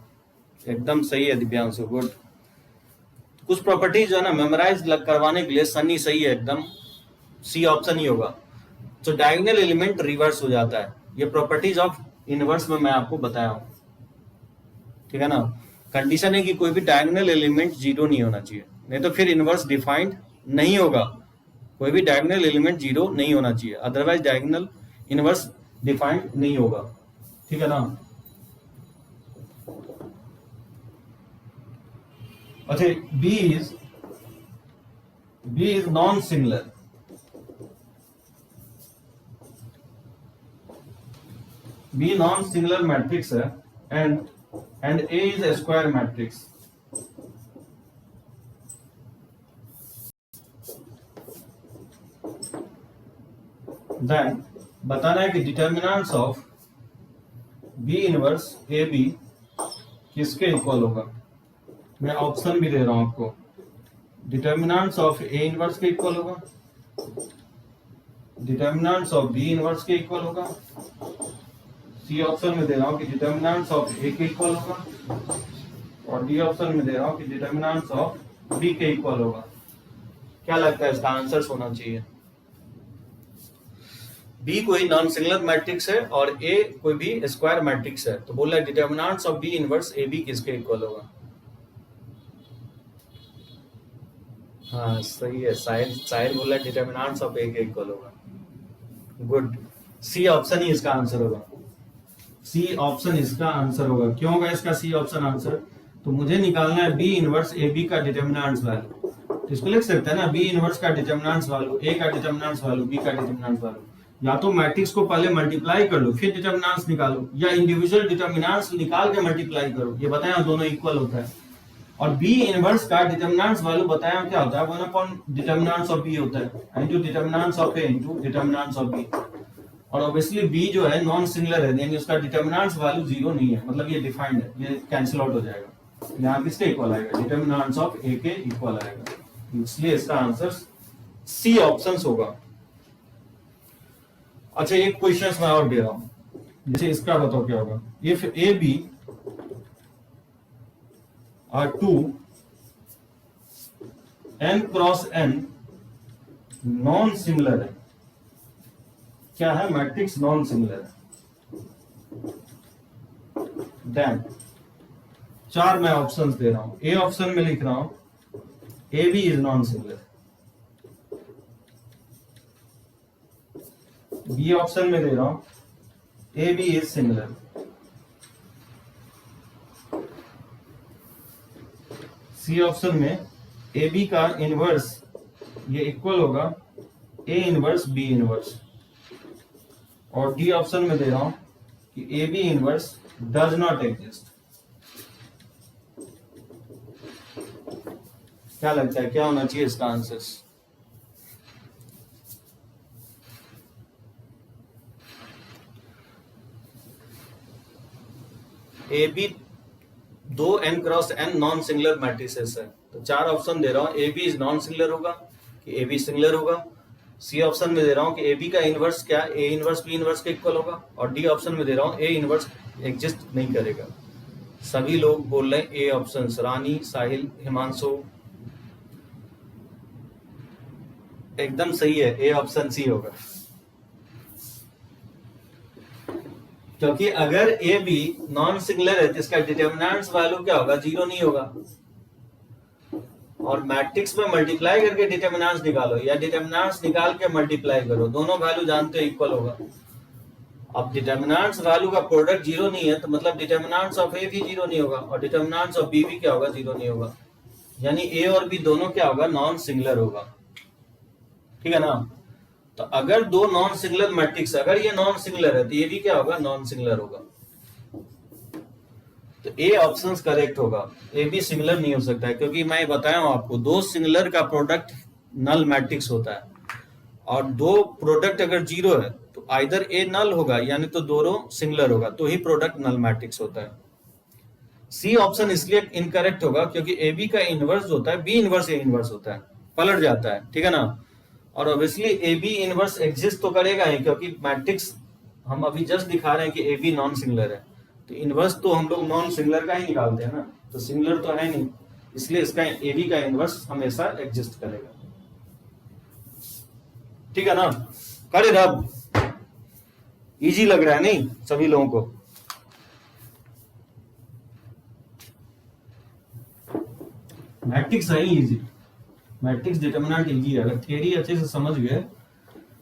एकदम सही है दिव्यांशु, गुड। कुछ प्रॉपर्टीज जो है ना मेमोराइज करवाने के लिए सनी सही है एकदम, सी ऑप्शन ही होगा। तो डायगोनल एलिमेंट रिवर्स हो जाता है, ये प्रॉपर्टीज ऑफ इनवर्स में मैं आपको बताया हूं। ठीक है ना? कंडीशन है कि कोई भी डायगोनल एलिमेंट 0 नहीं होना चाहिए, नहीं तो फिर इनवर्स डिफाइंड नहीं होगा। कोई भी डायगोनल एलिमेंट 0 नहीं होना चाहिए, अदरवाइज डायगोनल इनवर्स डिफाइंड नहीं होगा। ठीक है ना? अच्छा, B is non singular. B non singular matrix है and A is a square matrix. Then बताना है कि determinants of B inverse AB किसके इक्वल होगा? मैं ऑप्शन भी दे रहा हूं आपको। डिटर्मिनेंट्स ऑफ A इनवर्स के इक्वल होगा, डिटर्मिनेंट्स ऑफ B इनवर्स के इक्वल होगा, सी ऑप्शन में दे रहा हूं कि डिटर्मिनेंट्स ऑफ ए के इक्वल होगा, और डी ऑप्शन में दे रहा हूं कि डिटर्मिनेंट्स ऑफ बी के इक्वल होगा। क्या लगता है इसका आंसर होना चाहिए? बी कोई नॉन सिंगुलर मैट्रिक्स है और ए कोई भी स्क्वायर मैट्रिक्स है, तो बोल रहा है determinants of B inverse A B किसके इक्वल होगा? हाँ सही है, शायद बोल रहा है डिटर्मिनेंट्स ऑफ ए के इक्वल होगा। गुड, सी ऑप्शन ही इसका आंसर होगा। सी ऑप्शन इसका आंसर होगा। क्यों होगा इसका सी ऑप्शन आंसर? तो मुझे निकालना है बी इनवर्स ए बी का डिटर्मिनेंट्स वैल्यू, तो इसको लिख सकते हैं ना, बी इनवर्स का डिटर्मिनेंट्स वैल्यू, ए का डिटर्मिनेंट्स वैल्यू, बी का डिटर्मिनेंट्स वैल्यू। या तो मैट्रिक्स को पहले मल्टीप्लाई कर लो फिर डिटर्मिनेंट्स निकालो, या इंडिविजुअल डिटर्मिनेंट्स निकाल के मल्टीप्लाई करो। ये बताया दोनों इक्वल होता है। और बी इनवर्स का डिटर्मिनेंट्स वैल्यू बताया क्या होता है? 1 डिटर्मिनेंट्स ऑफ बी होता है into determinants of A into determinants of B. और ऑब्वियसली बी जो है नॉन सिंगुलर है, यानी उसका डिटर्मिनेंट्स वैल्यू 0 नहीं है, मतलब ये डिफाइंड है, ये कैंसिल आउट हो जाएगा। यहाँ किसके इक्वल आएगा? डिटर्मिनेंट्स ऑफ ए के इक्वल आएगा, इसलिए इसका आंसर सी ऑप्शन होगा। अच्छा, एक क्वेश्चन मैं और दे रहा हूं, जैसे इसका बताओ क्या होगा? If A B are two n cross n non singular है, क्या है? मैट्रिक्स नॉन सिंगुलर है, देन 4 मैं ऑप्शंस दे रहा हूं। ए ऑप्शन में लिख रहा हूं ए B is non singular, B option में दे रहा हूं ए B is similar, C option में ए बी का इनवर्स ये इक्वल होगा ए इनवर्स बी इनवर्स, और डी ऑप्शन में दे रहा हूं कि A B inverse does not exist. क्या लगता है क्या होना चाहिए इसका आंसर? ए बी दो n cross n non singular matrices है, तो चार ऑप्शन दे रहा हूं ए बी इज नॉन सिंगुलर होगा कि ए बी सिंगुलर होगा, सी ऑप्शन में दे रहा हूं कि ए बी का इनवर्स क्या ए इनवर्स बी इनवर्स के इक्वल होगा, और डी ऑप्शन में दे रहा हूं ए इनवर्स एग्जिस्ट नहीं करेगा। सभी लोग बोल रहे हैं ए ऑप्शन, रानी, साहिल, हिमांशु, एकदम सही है, ए ऑप्शन सी होगा। क्योंकि अगर ए बी नॉन सिंगुलर है तो इसका डिटर्मिनेंट्स वैल्यू क्या होगा? जीरो नहीं होगा। और मैट्रिक्स में मल्टीप्लाई करके डिटर्मिनेंट्स निकालो या डिटर्मिनेंट्स निकाल के मल्टीप्लाई करो, दोनों वैल्यू जानते हो इक्वल होगा। अब डिटर्मिनेंट्स वैल्यू का प्रोडक्ट जीरो नहीं है तो मतलब डिटर्मिनेंट्स ऑफ ए भी जीरो नहीं होगा और डिटर्मिनेंट्स ऑफ बी भी क्या होगा? जीरो नहीं होगा। यानी ए और बी दोनों क्या होगा? नॉन सिंगुलर होगा। ठीक है ना? तो अगर दो नॉन सिंगुलर मैट्रिक्स, अगर ये नॉन सिंगुलर है तो ये भी क्या होगा? नॉन सिंगुलर होगा। तो ए ऑप्शन करेक्ट होगा, ए बी सिंगुलर नहीं हो सकता है, क्योंकि मैं बताया हूं आपको दो सिंगुलर का प्रोडक्ट नल मैट्रिक्स होता है, और दो प्रोडक्ट अगर जीरो है तो आइदर ए नल होगा यानी तो दोनों सिंगुलर होगा, तो ही प्रोडक्ट नल मैट्रिक्स होता है। सी ऑप्शन इसलिए इनकरेक्ट होगा क्योंकि ए बी का इनवर्स होता है बी इनवर्स ए इनवर्स होता है, पलट जाता है। ठीक है ना? और obviously A B inverse exist तो करेगा ही, क्योंकि मैट्रिक्स हम अभी जस्ट दिखा रहे हैं कि ए बी नॉन सिंगुलर है, तो इनवर्स तो हम लोग नॉन सिंगुलर का ही निकालते हैं ना, तो सिंगुलर तो है नहीं, इसलिए इसका ए बी का इनवर्स हमेशा एग्जिस्ट करेगा। ठीक है ना? करे रब इजी लग रहा है नहीं सभी लोगों को? मैट्रिक्स है ही इजी, मैट्रिक्स डिटरमिनेंट इजी है। अगर थियरी अच्छे से समझ गए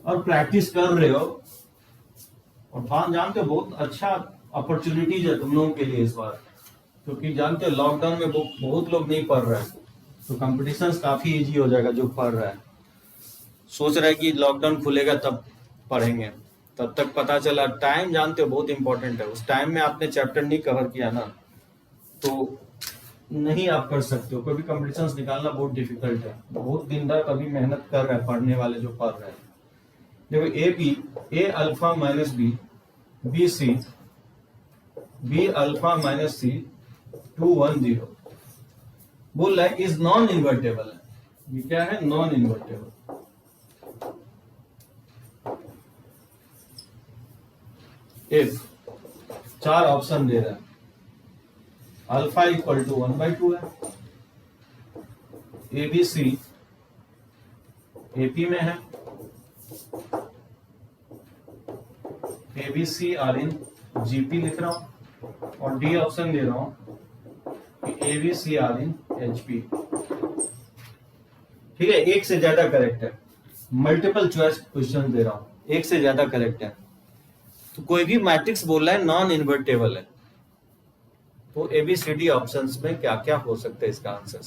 और प्रैक्टिस कर रहे हो, और जानते हो बहुत अच्छा अपॉर्चुनिटीज है तुम लोगों के लिए इस बार, क्योंकि जानते हो लॉकडाउन में बहुत लोग नहीं पढ़ रहे हैं, तो कंपटीशन काफी इजी हो जाएगा। जो पढ़ रहा है सोच रहा है कि लॉकडाउन खुलेगा तब पढ़ेंगे, तब तक पता चला टाइम जानते हो बहुत इंपॉर्टेंट है, उस टाइम में आपने चैप्टर नहीं कवर किया ना तो नहीं आप कर सकते हो, क्योंकि कंपटीशंस निकालना बहुत डिफिकल्ट है। बहुत दिन रात अभी मेहनत कर रहे हैं पढ़ने वाले जो पढ़ रहे हैं। देखो A B A alpha minus B B C B alpha minus सी 2 1 0 बोल रहा है इज नॉन इन्वर्टेबल है। ये क्या है? Non invertible. इफ चार ऑप्शन दे रहा है, अल्फा इक्वल टू 1/2 है, ए बी सी एपी में है, A B C are in GP लिख रहा हूं, और डी ऑप्शन दे रहा हूं कि A B C are in HP. ठीक है? एक से ज्यादा करेक्ट है, मल्टीपल चॉइस क्वेश्चन दे रहा हूं, एक से ज्यादा करेक्ट है। तो कोई भी मैट्रिक्स बोल रहा है नॉन इन्वर्टेबल है, तो एबीसीडी ऑप्शंस में क्या क्या हो सकता है इसका आंसर?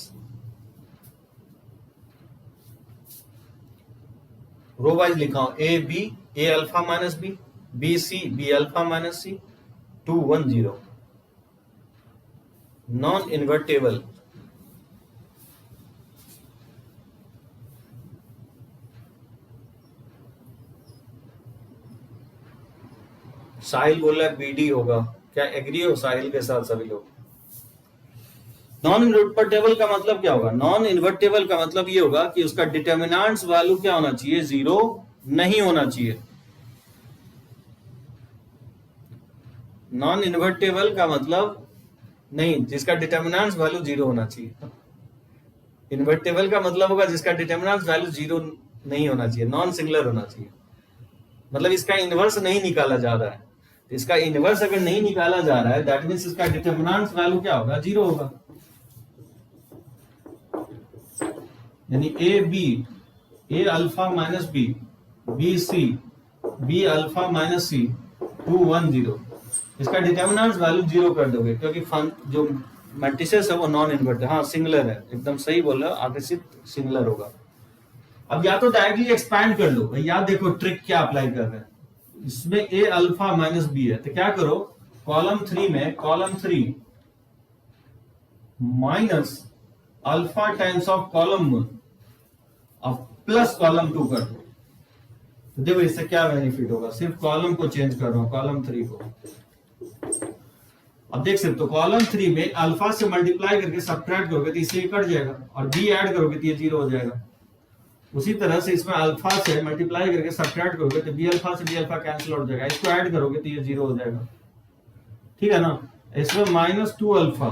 रो वाइज लिखा हूं, A B A alpha minus B B C B alpha minus C 2 1 0 non invertible. Sahil बोल रहा है बीडी होगा, क्या एग्री हो साहिल के साथ सभी लोग? नॉन इन्वर्टेबल का मतलब क्या होगा? नॉन इन्वर्टेबल का मतलब ये होगा कि उसका डिटर्मिनेंट्स वैल्यू क्या होना चाहिए? जीरो नहीं होना चाहिए। नॉन इन्वर्टेबल का मतलब नहीं जिसका डिटर्मिनेंट्स वैल्यू जीरो होना चाहिए। इन्वर्टेबल का मतलब होगा जिसका डिटर्मिनेंट्स वैल्यू जीरो नहीं होना चाहिए, नॉन सिंगुलर होना चाहिए। मतलब इसका इनवर्स नहीं निकाला जा रहा है, इसका इनवर्स अगर नहीं निकाला जा रहा है दैट मींस इसका डिटर्मिनेंट्स वैल्यू क्या होगा? जीरो होगा। यानी A B A alpha minus B B C B alpha minus सी 2 1 0, इसका डिटर्मिनेंट्स वैल्यू 0 कर दोगे क्योंकि जो मैट्रिसेस है वो नॉन इन्वर्टेड, हाँ सिंगुलर है, एकदम सही बोल रहे हो, आकर्षित सिंगुलर होगा। अब या तो डायरेक्टली एक्सपैंड कर लो, याद देखो ट्रिक क्या अप्लाई कर रहे हैं, इसमें ए अल्फा माइनस बी है तो क्या करो, कॉलम 3 में column 3 minus alpha times of column 1 और प्लस कॉलम 2 कर दो। तो देखो इससे क्या बेनिफिट होगा, सिर्फ कॉलम को चेंज कर रहा हूं, कॉलम 3 को। अब देख सकते हो कॉलम 3 में अल्फा से मल्टीप्लाई करके सब्ट्रैक्ट करोगे तो इससे कट जाएगा, और बी ऐड करोगे तो ये 0 हो जाएगा। उसी तरह से इसमें अल्फा से मल्टीप्लाई करके सब्ट्रैक्ट करोगे तो बी अल्फा से बी अल्फा कैंसिल हो जाएगा, इसको ऐड करोगे तो ये 0 हो जाएगा, ठीक है ना। इसमें माइनस 2 अल्फा,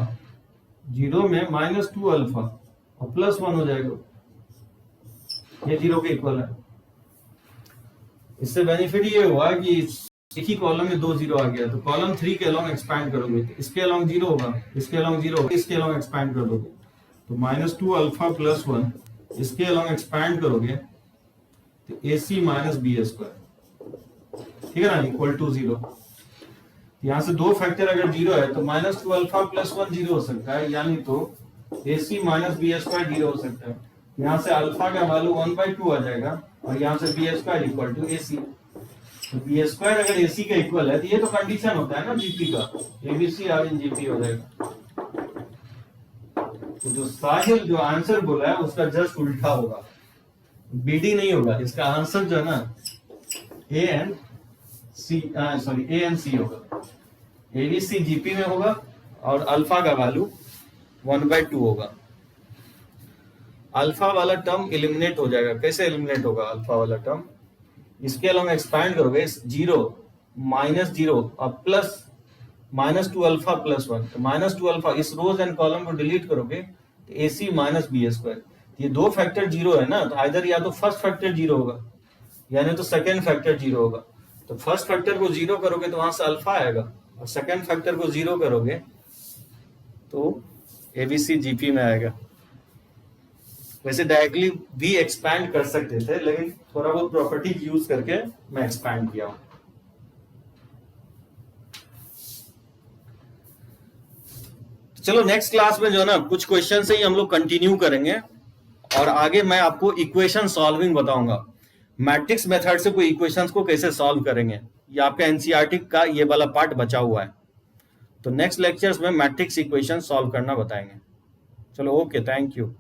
0 में माइनस 2 अल्फा और प्लस 1 हो जाएगा, ये 0 के इक्वल है। इससे बेनिफिट ये हुआ कि एक ही कॉलम में 2 0 आ गया, तो कॉलम 3 के अलोंग एक्सपैंड करोगे तो इसके अलोंग 0 होगा, इसके अलोंग 0 होगा, इसके अलोंग एक्सपैंड कर दोगे तो माइनस 2 अल्फा प्लस 1, इसके अलोंग एक्सपैंड करोगे तो AC माइनस बी स्क्वायर, ठीक है ना, इक्वल टू 0। यहां से दो फैक्टर अगर 0 है तो माइनस 2 अल्फा प्लस 1 0 हो सकता है, यानी तो AC माइनस बी स्क्वायर 0 हो सकता है। यहाँ से अल्फा का वैल्यू 1/2 आ जाएगा और यहाँ से B square equal to AC। तो बी स्क्वायर अगर AC का इक्वल है तो ये तो कंडीशन होता है ना जीपी का, ABC और इन जीपी हो जाएगा। तो जो साहिल जो आंसर बोला है उसका जस्ट उल्टा होगा, BD नहीं होगा, इसका आंसर जो है ना A एंड C होगा। ABC जीपी में होगा और अल्फा का वैल्यू 1/2 होगा। अल्फा वाला टर्म एलिमिनेट हो जाएगा, कैसे एलिमिनेट होगा अल्फा वाला टर्म, इसके अलोंग एक्सपैंड करोगे 0 माइनस 0 और प्लस माइनस 2 अल्फा प्लस 1, तो माइनस 2 अल्फा इस रोज एंड कॉलम को डिलीट करोगे तो AC माइनस बी स्क्वायर, ये दो फैक्टर 0 है ना, तो आइदर या तो फर्स्ट फैक्टर 0 होगा यानी तो सेकंड फैक्टर 0 होगा। तो फर्स्ट फैक्टर को 0 करोगे तो वहां से अल्फा आएगा और सेकंड फैक्टर को 0 करोगे तो ABC जीपी में आएगा। वैसे डायरेक्टली भी एक्सपैंड कर सकते थे लेकिन थोड़ा बहुत प्रॉपर्टीज यूज करके मैं एक्सपैंड किया हूं। चलो नेक्स्ट क्लास में जो है ना कुछ क्वेश्चन से ही हम लोग कंटिन्यू करेंगे और आगे मैं आपको इक्वेशन सॉल्विंग बताऊंगा, मैट्रिक्स मेथड से कोई इक्वेशंस को कैसे सॉल्व करेंगे, ये आपका एनसीईआरटी का ये वाला पार्ट बचा हुआ है। तो नेक्स्ट लेक्चर्स में मैट्रिक्स इक्वेशन सॉल्व करना बताएंगे। चलो ओके, थैंक यू।